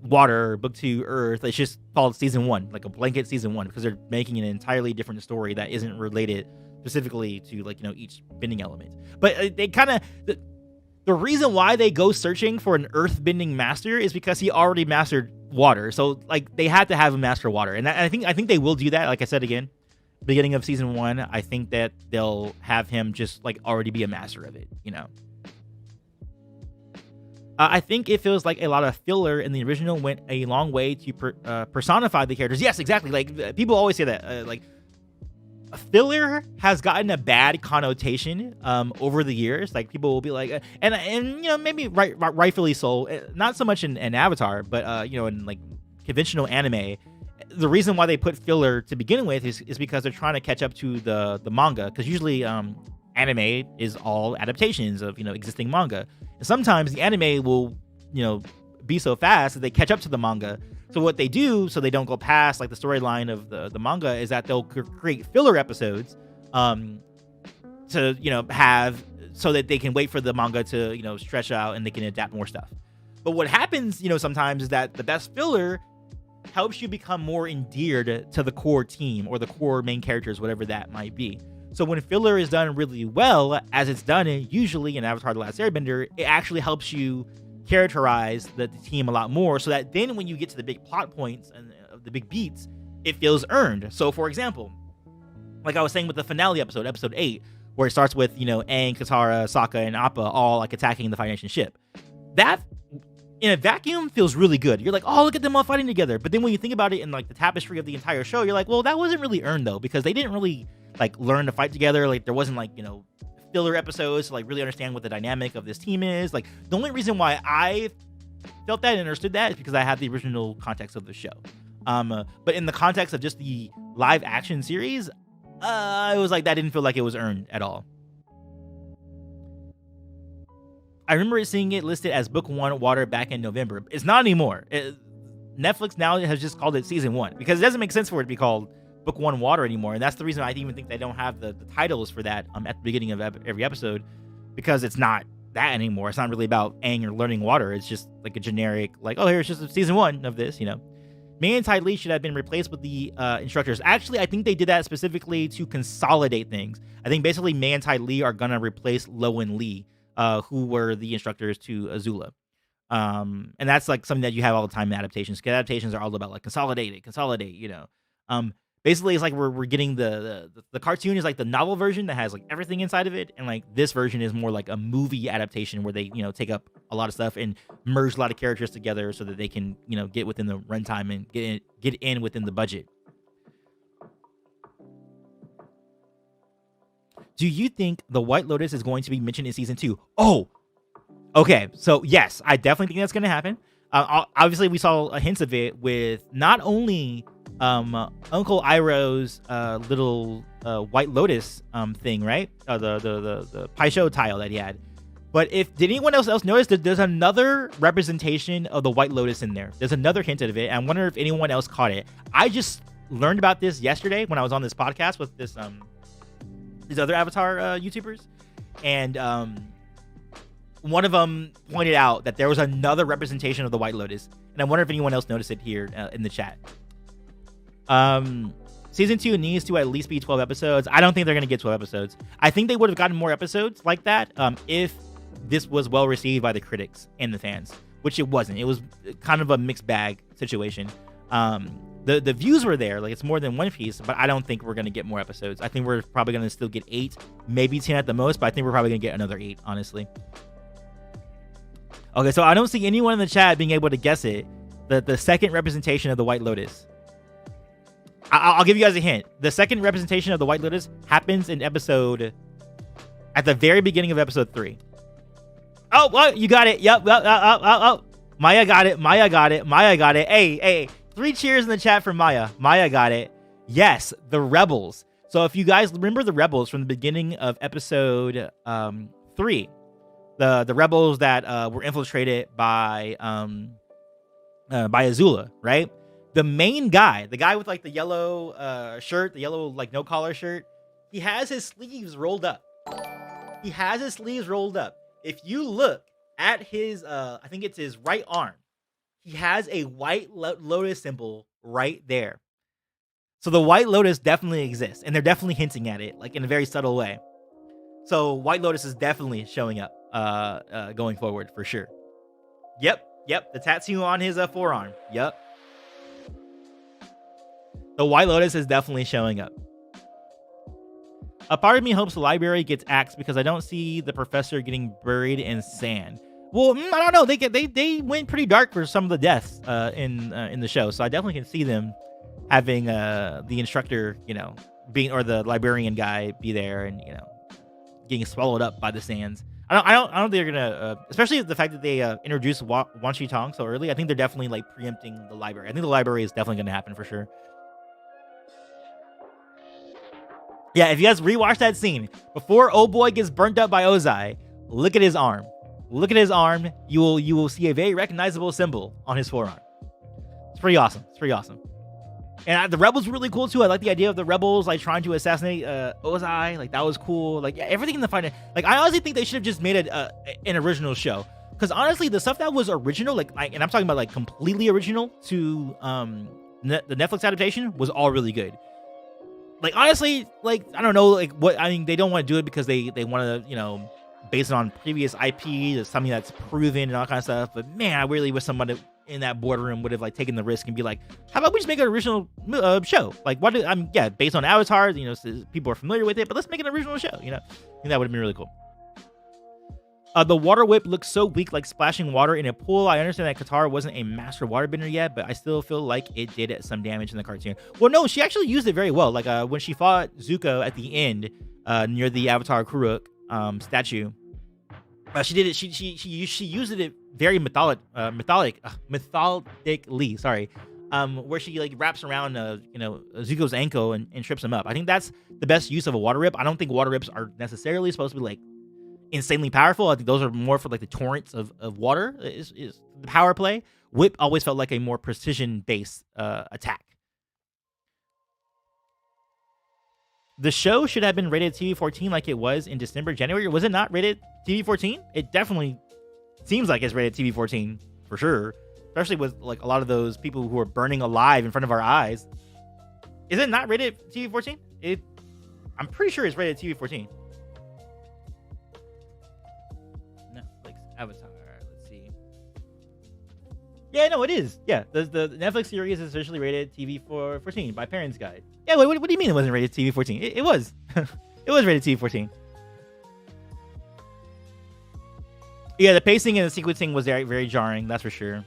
S1: water, book 2 earth. It's just called season 1, a blanket season 1, because they're making an entirely different story that isn't related specifically to each bending element. But they kind of the reason why they go searching for an earth bending master is because he already mastered water. So they had to have him master water, and I think they will do that. Like I said again, beginning of season 1, I think that they'll have him just already be a master of it. I think it feels like a lot of filler in the original went a long way to personify the characters. Yes, exactly. People always say that. Filler has gotten a bad connotation over the years. People will be and maybe rightfully so. Not so much in Avatar, but in conventional anime. The reason why they put filler to begin with is because they're trying to catch up to the manga. Because usually anime is all adaptations of existing manga. And sometimes the anime will be so fast that they catch up to the manga. So what they do, so they don't go past the storyline of the manga, is that they'll create filler episodes to have, so that they can wait for the manga to stretch out and they can adapt more stuff. But what happens sometimes is that the best filler helps you become more endeared to the core team or the core main characters, whatever that might be. So when filler is done really well, as it's done usually in Avatar: The Last Airbender, it actually helps you characterize the team a lot more, so that then when you get to the big plot points and the big beats, it feels earned. So for example, like I was saying with the finale episode 8, where it starts with, Aang, Katara, Sokka, and Appa all like attacking the Fire Nation ship. That in a vacuum feels really good. You're like, oh, look at them all fighting together. But then when you think about it in like the tapestry of the entire show, you're like, well, that wasn't really earned though, because they didn't really like learn to fight together. Like there wasn't like, filler episodes to like really understand what the dynamic of this team is. Like the only reason why I felt that and understood that is because I had the original context of the show. But in the context of just the live action series, it was like that didn't feel like it was earned at all. I remember seeing it listed as Book 1 Water back in November. It's not anymore. Netflix now has just called it Season 1 because it doesn't make sense for it to be called Book 1 Water anymore. And that's the reason I even think they don't have the titles for that at the beginning of every episode, because it's not that anymore. It's not really about Aang or learning water. It's just like a generic, like, oh, here's just Season 1 of this, Mei and Ty Lee should have been replaced with the instructors. Actually, I think they did that specifically to consolidate things. I think basically Mei and Ty Lee are going to replace Lo and Lee, who were the instructors to Azula. And that's like something that you have all the time in adaptations. Adaptations are all about like consolidate. Basically, it's like we're getting the cartoon is like the novel version that has like everything inside of it, and like this version is more like a movie adaptation where they take up a lot of stuff and merge a lot of characters together so that they can get within the runtime and get in within the budget. Do you think the White Lotus is going to be mentioned in season 2? Oh, okay. So yes, I definitely think that's going to happen. Obviously, we saw a hints of it with not only Uncle Iroh's little White Lotus thing, right? The Paisho tile that he had. But did anyone else notice that there's another representation of the White Lotus in there? There's another hint of it. And I wonder if anyone else caught it. I just learned about this yesterday when I was on this podcast with these other Avatar YouTubers, and one of them pointed out that there was another representation of the White Lotus, and I wonder if anyone else noticed it here in the chat. Season 2 needs to at least be 12 episodes. I don't think they're going to get 12 episodes. I think they would have gotten more episodes like that if this was well received by the critics and the fans, which it wasn't. It was kind of a mixed bag situation. The views were there, like it's more than One Piece, but I don't think we're going to get more episodes. I think we're probably going to still get 8, maybe 10 at the most, but I think we're probably going to get another 8, honestly. Okay, so I don't see anyone in the chat being able to guess it. The second representation of the White Lotus. I'll give you guys a hint. The second representation of the White Lotus happens at the very beginning of episode 3. Oh, what? You got it. Yep. Oh. Maya got it. Hey. 3 cheers in the chat for Maya. Maya got it. Yes, the Rebels. So if you guys remember the Rebels from the beginning of episode 3, the Rebels that were infiltrated by Azula, right? The main guy, the guy with like the yellow shirt, the yellow like no collar shirt, he has his sleeves rolled up. If you look at his, I think it's his right arm, he has a White Lotus symbol right there. So the White Lotus definitely exists, and they're definitely hinting at it, like in a very subtle way. So White Lotus is definitely showing up going forward for sure. Yep. The tattoo on his forearm. Yep. The White Lotus is definitely showing up. A part of me hopes the library gets axed because I don't see the professor getting buried in sand. Well, I don't know. They went pretty dark for some of the deaths in the show, so I definitely can see them having the instructor, being, or the librarian guy be there and getting swallowed up by the sands. I don't think they're gonna, especially the fact that they introduced Wan Shi Tong so early. I think they're definitely like preempting the library. I think the library is definitely gonna happen for sure. Yeah, if you guys rewatch that scene before old boy gets burnt up by Ozai, look at his arm. You will see a very recognizable symbol on his forearm. It's pretty awesome. And the Rebels were really cool too. I like the idea of the Rebels like trying to assassinate Ozai. Like that was cool. Like everything in the fight. Like I honestly think they should have just made an original show. Because honestly, the stuff that was original, like and I'm talking about like completely original to the Netflix adaptation, was all really good. Like honestly, like I don't know, like what I mean, they don't want to do it because they want to base it on previous IP, something that's proven and all kind of stuff. But man, I really wish in that boardroom would have like taken the risk and be like, how about we just make an original show? Like, what? Yeah, based on Avatar, you know, so people are familiar with it, but let's make an original show. You know, I think that would have been really cool. The water whip looks so weak, like splashing water in a pool. I understand that Katara wasn't a master waterbender yet, but I still feel like it did some damage in the cartoon. Well, no, she actually used it very well. Like when she fought Zuko at the end near the Avatar Kuruk statue, she did it. She used it very methodically. Sorry, where she like wraps around Zuko's ankle and trips him up. I think that's the best use of a water rip. I don't think water rips are necessarily supposed to be like insanely powerful. I think those are more for like the torrents of water is the power play. Whip always felt like a more precision based attack. The show should have been rated TV-14 like it was in January. Was it not rated TV-14? It definitely seems like it's rated TV-14 for sure, especially with like a lot of those people who are burning alive in front of our eyes. Is it not rated TV-14? I'm pretty sure it's rated TV-14. Avatar. Let's see. Yeah, no, it is. Yeah, the Netflix series is officially rated TV-14 by Parents Guide. Yeah, wait, what do you mean it wasn't rated TV-14? It was. It was rated TV-14. Yeah, the pacing and the sequencing was very, very jarring. That's for sure.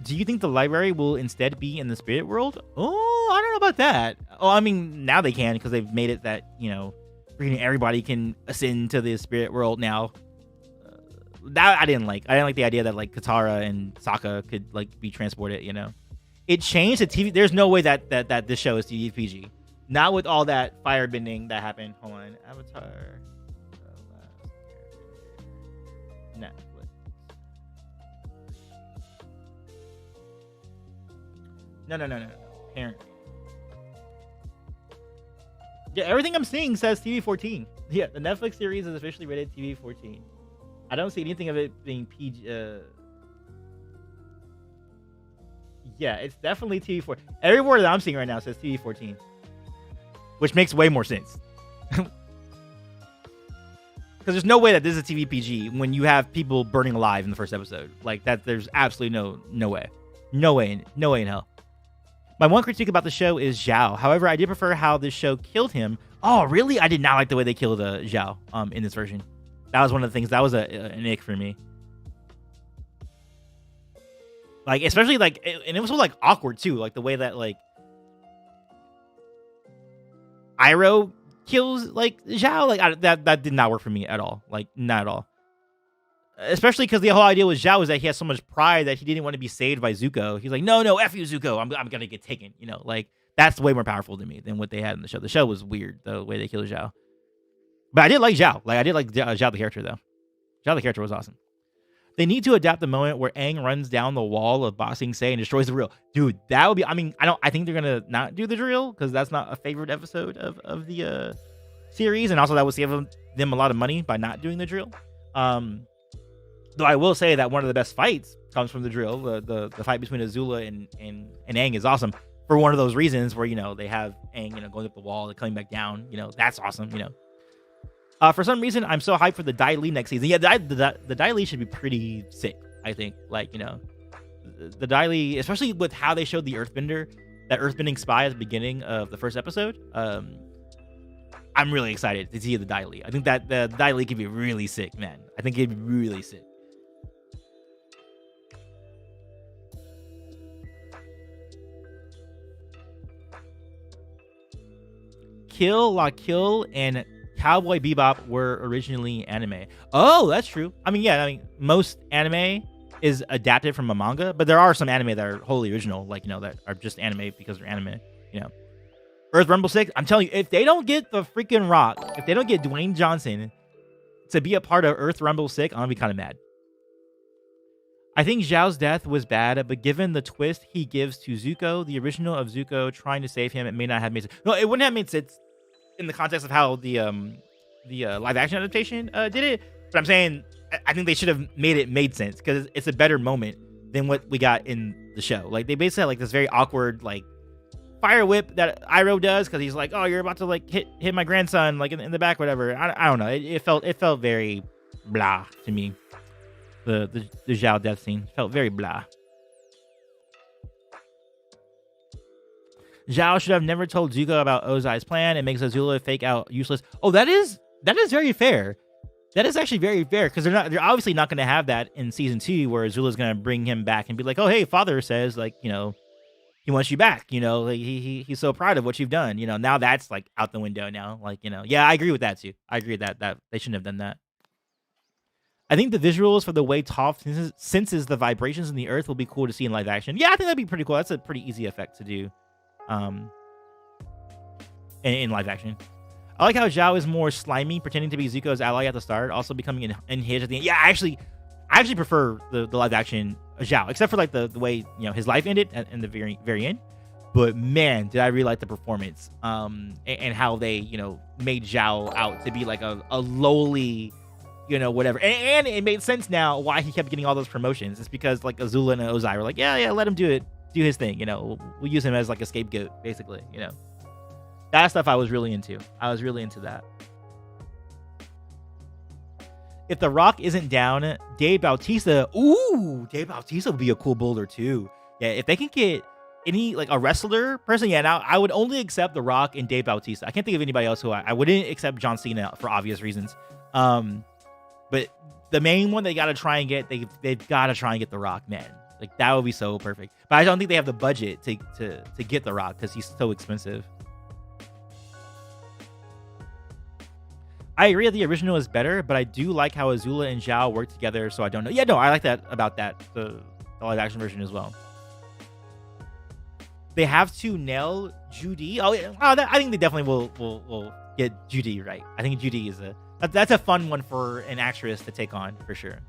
S1: Do you think the library will instead be in the spirit world? Oh, I don't know about that. Oh, I mean, now they can because they've made it that, you know, everybody can ascend to the spirit world now. That I didn't like. I didn't like the idea that like Katara and Sokka could like be transported. You know, it changed the TV. There's no way that this show is TV-PG. Not with all that firebending that happened. Hold on, Avatar. Netflix. No. Parent. Yeah, everything I'm seeing says TV-14. Yeah, the Netflix series is officially rated TV-14. I don't see anything of it being PG. Yeah, it's definitely TV-14. Every word that I'm seeing right now says TV-14, which makes way more sense. Because there's no way that this is TV-PG when you have people burning alive in the first episode. Like that, there's absolutely no way, no way in hell. My one critique about the show is Zhao. However, I did prefer how this show killed him. Oh, really? I did not like the way they killed Zhao in this version. That was one of the things. That was an ick for me. Like, especially, like, and it was so, like, awkward, too. Like, the way that, like, Iroh kills, like, Zhao. Like, that did not work for me at all. Like, not at all. Especially because the whole idea with Zhao is that he has so much pride that he didn't want to be saved by Zuko. He's like, no, F you, Zuko. I'm going to get taken. You know, like, that's way more powerful to me than what they had in the show. The show was weird, the way they killed Zhao. But I did like Zhao. Like, I did like Zhao the character, though. Zhao the character was awesome. They need to adapt the moment where Aang runs down the wall of Ba Sing Se and destroys the drill. Dude, that would be... I mean, I think they're going to not do the drill because that's not a favorite episode of the series. And also, that would save them a lot of money by not doing the drill. Though I will say that one of the best fights comes from the drill. The fight between Azula and Aang is awesome for one of those reasons where, you know, they have Aang, you know, going up the wall and coming back down. You know, that's awesome, you know. For some reason, I'm so hyped for the Dai Li next season. Yeah, the Dai Li should be pretty sick, I think. Like, you know, the Dai Li, especially with how they showed the Earthbender, that Earthbending spy at the beginning of the first episode. I'm really excited to see the Dai Li. I think that the Dai Li could be really sick, man. I think it'd be really sick. Kill La Kill and Cowboy Bebop were originally anime. Oh, that's true. I mean, most anime is adapted from a manga, but there are some anime that are wholly original, like, you know, that are just anime because they're anime, you know. Earth Rumble 6, I'm telling you, if they don't get the freaking Rock, if they don't get Dwayne Johnson to be a part of Earth Rumble 6, I'm gonna be kind of mad. I think Zhao's death was bad, but given the twist he gives to Zuko, the original of Zuko trying to save him, it may not have made sense. No, it wouldn't have made sense in the context of how the live action adaptation did it. But I'm saying I think they should have made sense because it's a better moment than what we got in the show. Like, they basically had like this very awkward like fire whip that Iroh does because he's like, oh, you're about to like hit my grandson like in the back, whatever. I don't know. It felt very blah to me. the Zhao death scene. Felt very blah. Zhao should have never told Zuko about Ozai's plan. It makes Azula fake out useless. Oh, that is very fair. That is actually very fair, because they're obviously not going to have that in season 2, where Azula's going to bring him back and be like, oh, hey, father says, like, you know, he wants you back, you know, like, he's so proud of what you've done, you know. Now that's like out the window now, like, you know. Yeah, I agree with that too. I agree that they shouldn't have done that. I think the visuals for the way Toph senses the vibrations in the earth will be cool to see in live action. Yeah, I think that'd be pretty cool. That's a pretty easy effect to do in live action. I like how Zhao is more slimy, pretending to be Zuko's ally at the start, also becoming unhinged at the end. Yeah, I actually prefer the live action Zhao, except for like the way, you know, his life ended in the very end. But man, did I really like the performance, and how they, you know, made Zhao out to be like a lowly, you know, whatever. And it made sense now why he kept getting all those promotions. It's because like Azula and Ozai were like, yeah, let him do his thing. You know, we'll use him as like a scapegoat, basically. You know. That stuff I was really into. I was really into that. If The Rock isn't down, Dave Bautista. Ooh, Dave Bautista would be a cool boulder too. Yeah, if they can get any, like, a wrestler person, yeah, now I would only accept The Rock and Dave Bautista. I can't think of anybody else who I wouldn't accept. John Cena for obvious reasons. But the main one they got to try and get, they've got to try and get The Rock, man. Like, that would be so perfect. But I don't think they have the budget to get The Rock, because he's so expensive. I agree that the original is better, but I do like how Azula and Zhao work together, so I don't know. Yeah, no, I like that about that, the live action version as well. They have to nail Judy. Oh, yeah. I think they definitely will get Judy right. I think Judy is that's a fun one for an actress to take on, for sure.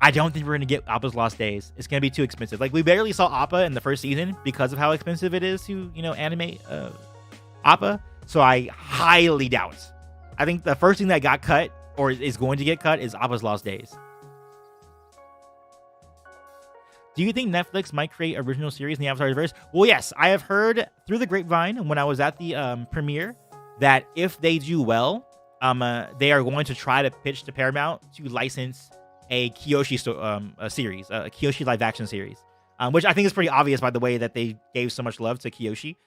S1: I don't think we're going to get Appa's Lost Days. It's going to be too expensive. Like, we barely saw Appa in the first season because of how expensive it is to, you know, animate Appa. So I highly doubt. I think the first thing that got cut, or is going to get cut, is Appa's Lost Days. Do you think Netflix might create original series in the Avatar verse? Well, yes. I have heard through the grapevine when I was at the premiere that if they do well, they are going to try to pitch to Paramount to license a Kiyoshi series, a Kiyoshi live action series, which I think is pretty obvious by the way that they gave so much love to Kiyoshi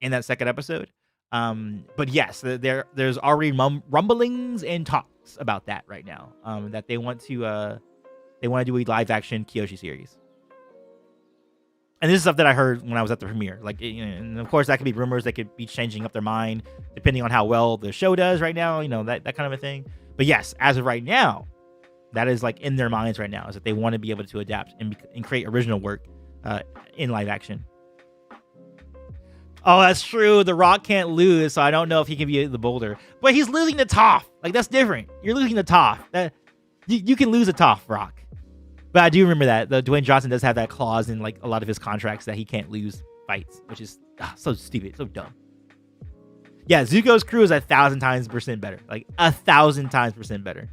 S1: in that second episode. But yes, there's already rumblings and talks about that right now. That they want to do a live action Kiyoshi series. And this is stuff that I heard when I was at the premiere. Like, and of course that could be rumors. They could be changing up their mind depending on how well the show does right now. You know, that kind of a thing. But yes, as of right now, that is like in their minds right now, is that they want to be able to adapt and create original work in live action. Oh, that's true. The Rock can't lose, so I don't know if he can be the boulder. But he's losing to Toph. Like, that's different. You're losing to Toph. You can lose a Toph, Rock. But I do remember that Dwayne Johnson does have that clause in like a lot of his contracts that he can't lose fights, which is so stupid, so dumb. Yeah, Zuko's crew is 1,000 times % better. Like 1,000 times % better.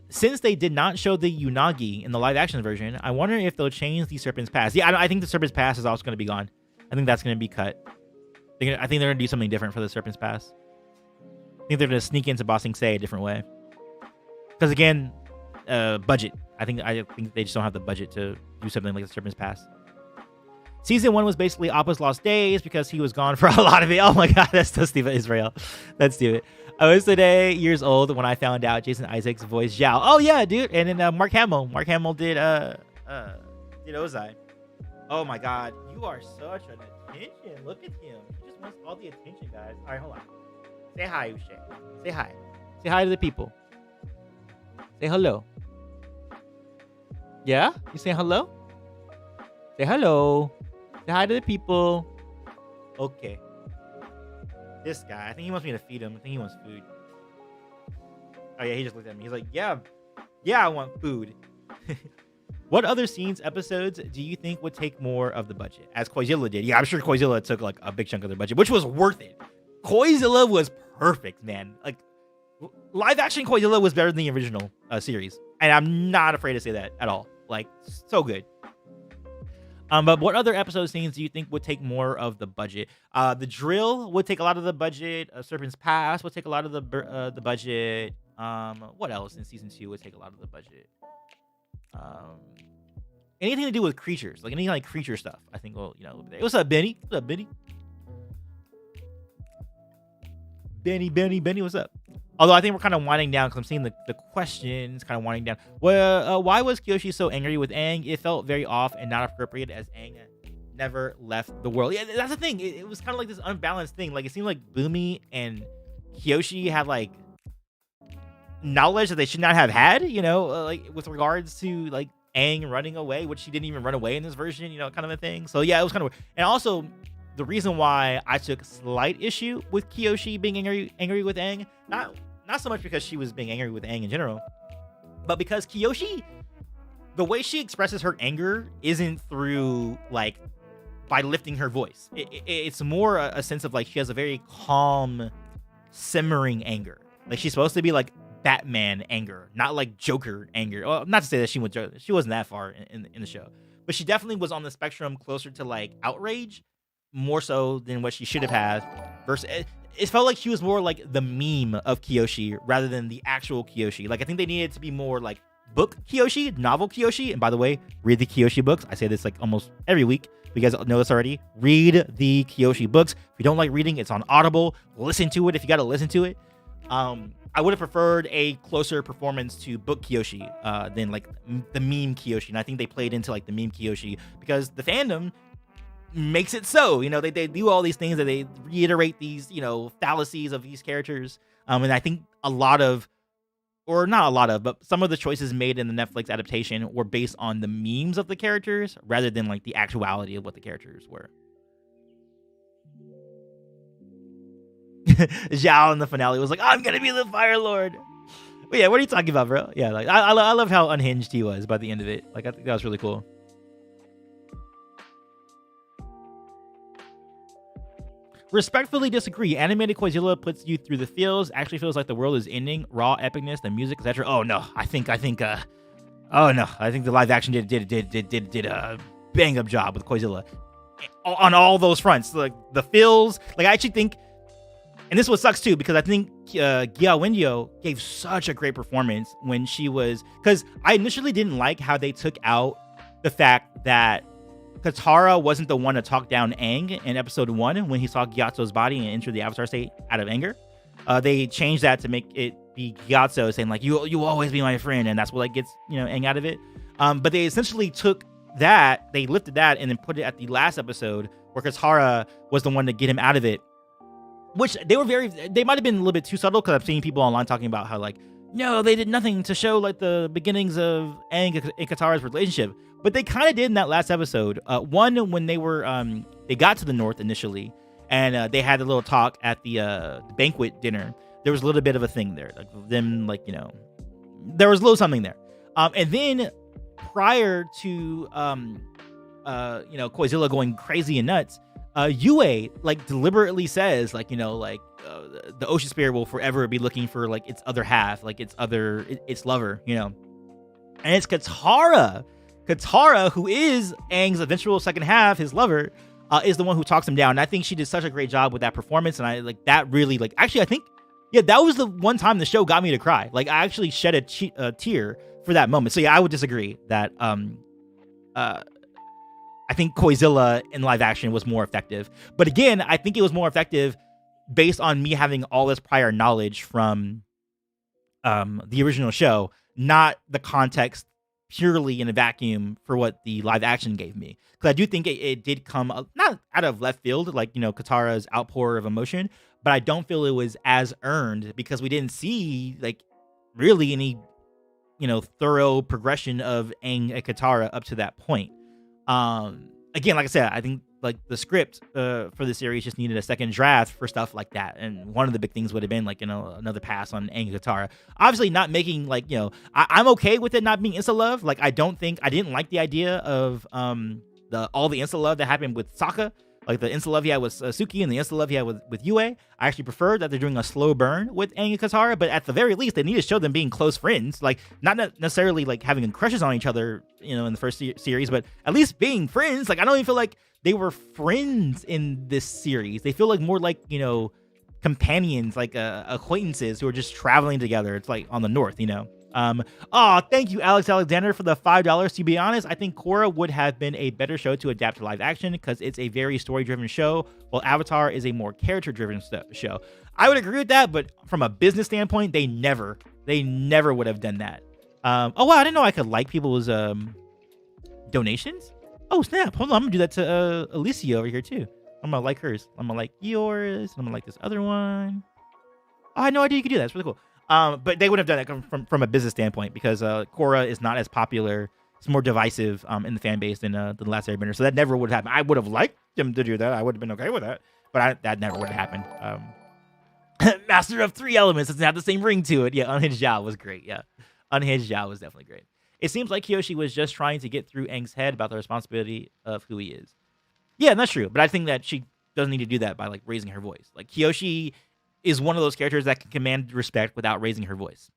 S1: Since they did not show the Unagi in the live action version, I wonder if they'll change the Serpent's Pass. Yeah, I think the Serpent's Pass is also going to be gone. I think that's going to be cut. I think they're going to do something different for the Serpent's Pass. I think they're going to sneak into Ba Sing Se a different way. Because again, budget. I think they just don't have the budget to do something like the Serpent's Pass. Season 1 was basically Appa's Lost Days because he was gone for a lot of it. Oh my god, that's so stupid, Israel. That's stupid. I was today years old when I found out Jason Isaacs voiced Zhao. Oh yeah, dude. And then Mark Hamill. Mark Hamill did Ozai. Oh my god, you are such an attention. Look at him. He just wants all the attention, guys. All right, hold on. Say hi, Ushe. Say hi. Say hi to the people. Say hello. Yeah? You say hello? Say hello. Say hi to the people. Okay. This guy, I think he wants me to feed him. I think he wants food. Oh yeah, he just looked at me. He's like, yeah, I want food. What other scenes, episodes do you think would take more of the budget? As Koizilla did. Yeah, I'm sure Koizilla took like a big chunk of their budget, which was worth it. Koizilla was perfect, man. Like, live action Koizilla was better than the original series. And I'm not afraid to say that at all. Like, so good. But what other episode scenes do you think would take more of the budget? The drill would take a lot of the budget. Serpent's Pass would take a lot of the budget. What else in season 2 would take a lot of the budget? Anything to do with creatures, like anything like creature stuff. I think. Well, what's up, Benny? What's up, Benny? Benny, what's up? Although I think we're kind of winding down because I'm seeing the questions kind of winding down. Well, why was Kiyoshi so angry with Aang? It felt very off and not appropriate as Aang never left the world. Yeah, that's the thing. It was kind of like this unbalanced thing. Like it seemed like Bumi and Kiyoshi had like knowledge that they should not have had. Like with regards to like Aang running away, which he didn't even run away in this version. Kind of a thing. So yeah, it was kind of weird. And also, the reason why I took slight issue with Kiyoshi being angry with Aang, not so much because she was being angry with Aang in general, but because Kiyoshi, the way she expresses her anger isn't through like by lifting her voice. It's more a sense of like she has a very calm, simmering anger. Like she's supposed to be like Batman anger, not like Joker anger. Well, not to say that she wasn't that far in the show, but she definitely was on the spectrum closer to like outrage, more so than what she should have had. Versus, it felt like she was more like the meme of Kiyoshi rather than the actual Kiyoshi. Like I think they needed to be more like book Kiyoshi, novel Kiyoshi. And by the way, read the Kiyoshi books. I say this like almost every week. You guys know this already. Read the Kiyoshi books. If you don't like reading, it's on Audible. Listen to it if you got to listen to it. I would have preferred a closer performance to book Kiyoshi than like the meme Kiyoshi. And I think they played into like the meme Kiyoshi because the fandom makes it so. They do all these things that they reiterate these, fallacies of these characters. And I think but some of the choices made in the Netflix adaptation were based on the memes of the characters rather than like the actuality of what the characters were. Zhao in the finale was like, I'm gonna be the Fire Lord. But yeah, what are you talking about, bro? Yeah, like I love how unhinged he was by the end of it. Like I think that was really cool. Respectfully disagree. Animated Godzilla puts you through the feels. Actually feels like the world is ending. Raw epicness, the music, etc. Oh no, I think the live action did a bang up job with Godzilla on all those fronts. Like the feels. Like I actually think, and this what sucks too, because I think Gia Wendio gave such a great performance when she was, because I initially didn't like how they took out the fact that Katara wasn't the one to talk down Aang in episode 1 when he saw Gyatso's body and entered the Avatar state out of anger. They changed that to make it be Gyatso saying like, you will always be my friend, and that's what like gets Aang out of it. But they essentially took that, they lifted that and then put it at the last episode where Katara was the one to get him out of it. Which they might have been a little bit too subtle, because I've seen people online talking about how like, no, they did nothing to show like the beginnings of Aang and Katara's relationship. But they kind of did in that last episode. One, when they got to the north initially, and they had a little talk at the banquet dinner. There was a little bit of a thing there, like them, like there was a little something there. And then prior to Godzilla going crazy and nuts, Yue like deliberately says like the ocean spirit will forever be looking for like its other half, like its lover, and it's Katara, who is Aang's eventual second half, his lover, is the one who talks him down. And I think she did such a great job with that performance. And I like that really, like, actually, I think, yeah, that was the one time the show got me to cry. Like, I actually shed a tear for that moment. So yeah, I would disagree that, I think Godzilla in live action was more effective. But again, I think it was more effective based on me having all this prior knowledge from, the original show, not the context purely in a vacuum for what the live action gave me. Because I do think it did come not out of left field, like, Katara's outpour of emotion, but I don't feel it was as earned because we didn't see like really any, thorough progression of Aang and Katara up to that point. Again, like I said, I think like the script for the series just needed a second draft for stuff like that. And one of the big things would have been like, another pass on Aang and Katara. Obviously not making like, I'm okay with it not being insta love. Like I didn't like the idea of all the insta love that happened with Sokka. like the insta love he had with Suki and the insta love he had with Yue. I actually prefer that they're doing a slow burn with Aang and Katara, but at the very least, they need to show them being close friends, like not necessarily like having crushes on each other, you know, in the first series, but at least being friends. Like I don't even feel like they were friends in this series. They feel like more like, you know, companions, like acquaintances who are just traveling together. It's like on the north, you know. Thank you, Alex Alexander, for the $5. To be honest, I think Korra would have been a better show to adapt to live action because it's a very story-driven show, while Avatar is a more character-driven show. I would agree with that, but from a business standpoint, they never would have done that. Oh wow, I didn't know I could like people's donations. Oh snap! Hold on, I'm gonna do that to Alicia over here too. I'm gonna like hers. I'm gonna like yours. I'm gonna like this other one. Oh, I had no idea you could do that. It's really cool. But they wouldn't have done that from a business standpoint because Korra is not as popular. It's more divisive in the fan base than The Last Airbender. So that never would have happened. I would have liked them to do that. I would have been okay with that. But that never would have happened. Master of Three Elements doesn't have the same ring to it. Yeah, Unhinged Zhao was great. Yeah, Unhinged Zhao was definitely great. It seems like Kiyoshi was just trying to get through Aang's head about the responsibility of who he is. Yeah, and that's true. But I think that she doesn't need to do that by like raising her voice. Like Kiyoshi is one of those characters that can command respect without raising her voice.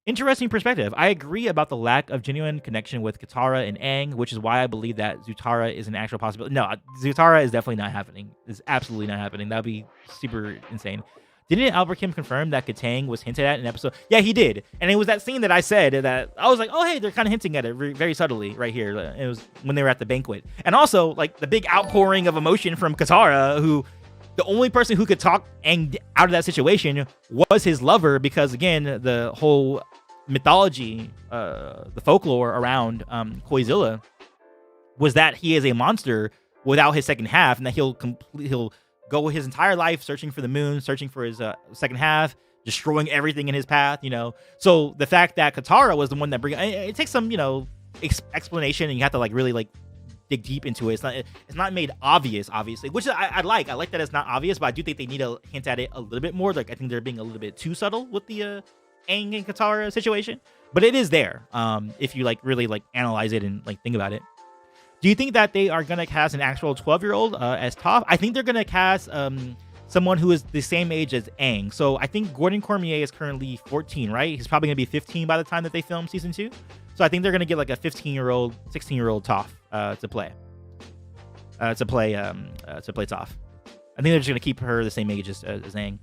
S1: Interesting perspective. I agree about the lack of genuine connection with Katara and Aang, which is why I believe that Zutara is an actual possibility. No, Zutara is definitely not happening. It's absolutely not happening. That would be super insane. Didn't Albert Kim confirm that Katang was hinted at in episode? Yeah, he did. And it was that scene that I said that I was like, oh, hey, they're kind of hinting at it very subtly right here. It was when they were at the banquet. And also, like, the big outpouring of emotion from Katara, who the only person who could talk Aang out of that situation was his lover, because, again, the whole mythology, the folklore around Koizilla was that he is a monster without his second half, and that he'll go his entire life searching for the moon, searching for his second half, destroying everything in his path, you know. So the fact that Katara was the one that it takes some, you know, explanation, and you have to like really like dig deep into it. It's not made obvious, obviously, which I like. I like that it's not obvious, but I do think they need to hint at it a little bit more. Like I think they're being a little bit too subtle with the Aang and Katara situation, but it is there. If you like really like analyze it and like think about it. Do you think that they are going to cast an actual 12-year-old as Toph? I think they're going to cast someone who is the same age as Aang. So I think Gordon Cormier is currently 14, right? He's probably going to be 15 by the time that they film season 2. So I think they're going to get like a 15-year-old, 16-year-old Toph to play Toph. I think they're just going to keep her the same age as Aang.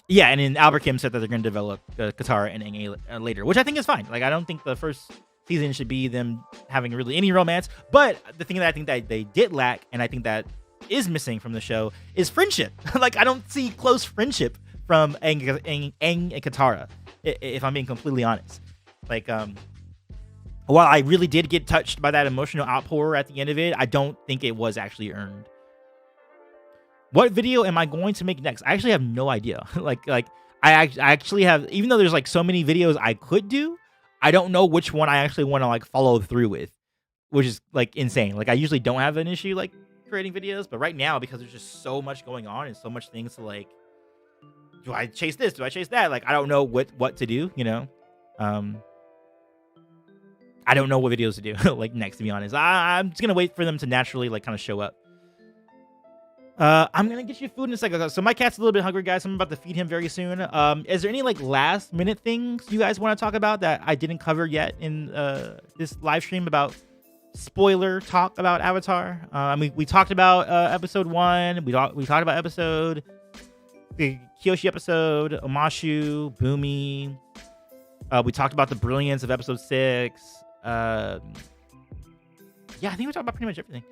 S1: Yeah, and then Albert Kim said that they're going to develop Katara and Aang later, which I think is fine. Like, I don't think the first season should be them having really any romance. But the thing that I think that they did lack, and I think that is missing from the show, is friendship. Like, I don't see close friendship from Aang and Katara, if I'm being completely honest. Like, while I really did get touched by that emotional outpour at the end of it, I don't think it was actually earned. What video am I going to make next? I actually have no idea. like I actually have, even though there's like so many videos I could do, I don't know which one I actually want to like follow through with, which is like insane. Like I usually don't have an issue like creating videos, but right now, because there's just so much going on and so much things to like, do I chase this? Do I chase that? Like, I don't know what to do, you know? I don't know what videos to do like next, to be honest. I'm just going to wait for them to naturally like kind of show up. I'm gonna get you food in a second. So my cat's a little bit hungry, guys. I'm about to feed him very soon. Is there any like last minute things you guys want to talk about that I didn't cover yet in this live stream about spoiler talk about Avatar? I mean, we talked about episode 1. We talked about the Kiyoshi episode, Omashu, Bumi. We talked about the brilliance of episode 6. Yeah, I think we talked about pretty much everything.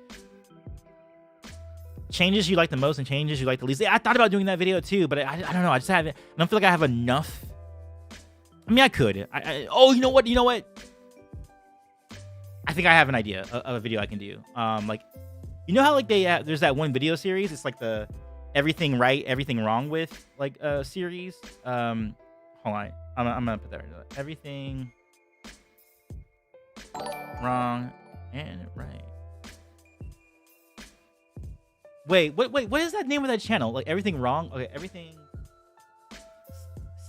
S1: Changes you like the most and changes you like the least. I thought about doing that video too, but I don't know. I don't feel like I have enough. I mean, I could. Oh, you know what? I think I have an idea of a video I can do. Like, you know how like there's that one video series. It's like the everything right, everything wrong with like series. Hold on. I'm gonna put that in. Everything wrong and right. Wait, what is that name of that channel? Like everything wrong? Okay, everything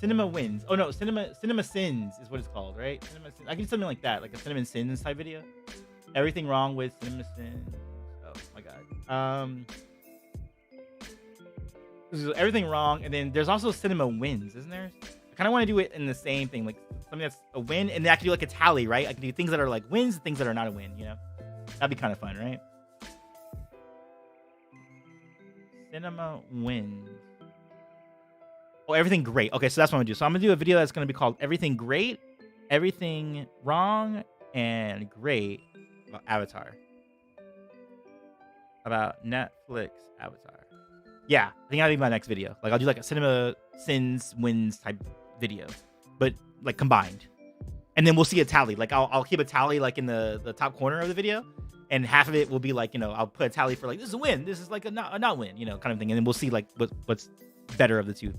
S1: Cinema Wins. Oh no, Cinema Sins is what it's called, right? Cinema Sins. I can do something like that, like a Cinnamon Sins type video. Everything wrong with Cinema Sins. Oh my god. This is everything wrong, and then there's also Cinema Wins, isn't there? I kind of want to do it in the same thing, like something that's a win, and then I can do like a tally, right? I can do things that are like wins, and things that are not a win. You know, that'd be kind of fun, right? Cinema Wins. Oh, everything great. Okay, so that's what I'm gonna do. So I'm gonna do a video that's gonna be called Everything Great, Everything Wrong, and Great about Avatar. About Netflix Avatar. Yeah, I think that'll be my next video. Like I'll do like a Cinema Sins Wins type video, but like combined. And then we'll see a tally. Like I'll keep a tally like in the top corner of the video, and half of it will be like, you know, I'll put a tally for like this is a win, this is like a not win, you know, kind of thing. And then we'll see like what's better of the two.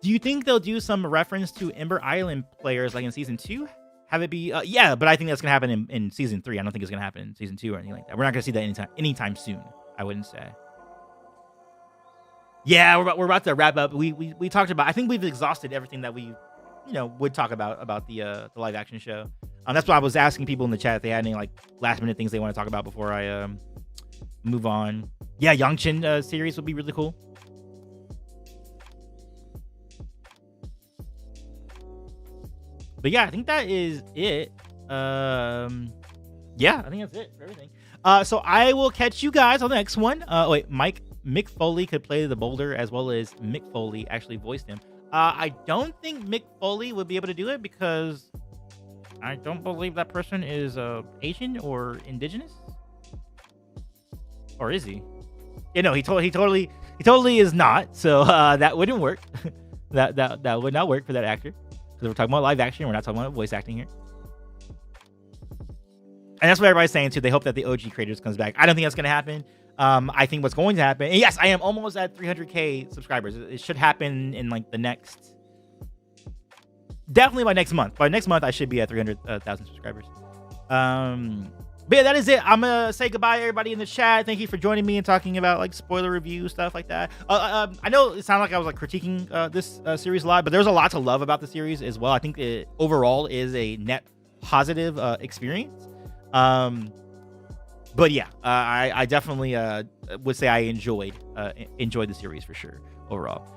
S1: Do you think they'll do some reference to Ember Island players like in season 2? Have it be yeah, but I think that's gonna happen in season 3. I don't think it's gonna happen in season 2 or anything like that. We're not gonna see that anytime soon, I wouldn't say. Yeah, we're about to wrap up. We talked about, I think we've exhausted everything that we, you know, would talk about the live action show. That's why I was asking people in the chat if they had any like last minute things they want to talk about before I move on. Yeah, Yangchen series would be really cool. But yeah, I think that is it. Yeah, I think that's it for everything. So I will catch you guys on the next one. Wait, Mick Foley could play the boulder as well as Mick Foley actually voiced him. I don't think Mick Foley would be able to do it because I don't believe that person is Asian or indigenous. Or is he? Yeah, no, he totally is not. So that wouldn't work. that would not work for that actor. Because we're talking about live action, we're not talking about voice acting here. And that's what everybody's saying too. They hope that the OG creators comes back. I don't think that's going to happen. I think what's going to happen, and yes, I am almost at 300k subscribers. It should happen in like the next, definitely by next month. By next month, I should be at 300,000 subscribers. But yeah, that is it. I'm gonna say goodbye to everybody in the chat. Thank you for joining me and talking about like spoiler review stuff like that. I know it sounded like I was like critiquing this series a lot, but there's a lot to love about the series as well. I think it overall is a net positive experience. But yeah, I definitely would say I enjoyed the series for sure overall.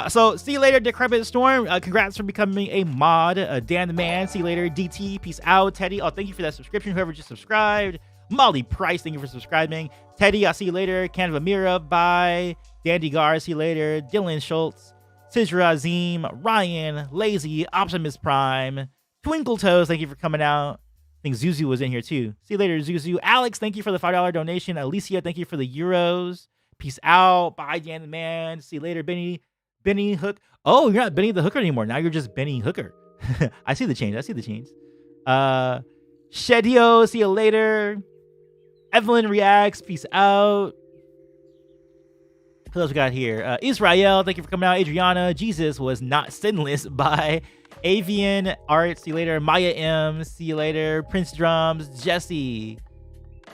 S1: So see you later, Decrepit Storm. Congrats for becoming a mod. Dan the Man, see you later. DT, peace out. Teddy, oh, thank you for that subscription. Whoever just subscribed. Molly Price, thank you for subscribing. Teddy, I'll see you later. Canva Mira, bye. Dandy Gar, see you later. Dylan Schultz, Sidra Azim, Ryan, Lazy, Optimus Prime, Twinkle Toes, thank you for coming out. I think Zuzu was in here too. See you later, Zuzu. Alex, thank you for the $5 donation. Alicia, thank you for the euros. Peace out. Bye, Dan the Man. See you later, Benny Hook. Oh, you're not Benny the Hooker anymore. Now you're just Benny Hooker. I see the change. Shedio, see you later. Evelyn Reacts, peace out. Who else we got here? Israel, thank you for coming out. Adriana, Jesus was not sinless. Bye. Avian Art, see you later. Maya M, see you later. Prince Drums, Jesse,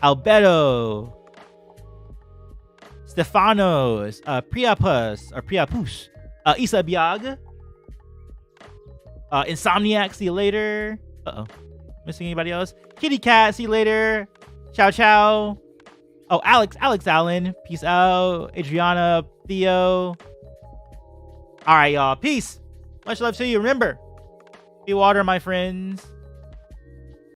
S1: Alberto, Stefanos, Priapus, Isa Biag, Insomniac, see you later. Missing anybody else? Kitty Cat, see you later. Ciao ciao. Oh, Alex Allen, peace out. Adriana, Theo. All right, y'all, peace. Much love to you. Remember, be water, my friends.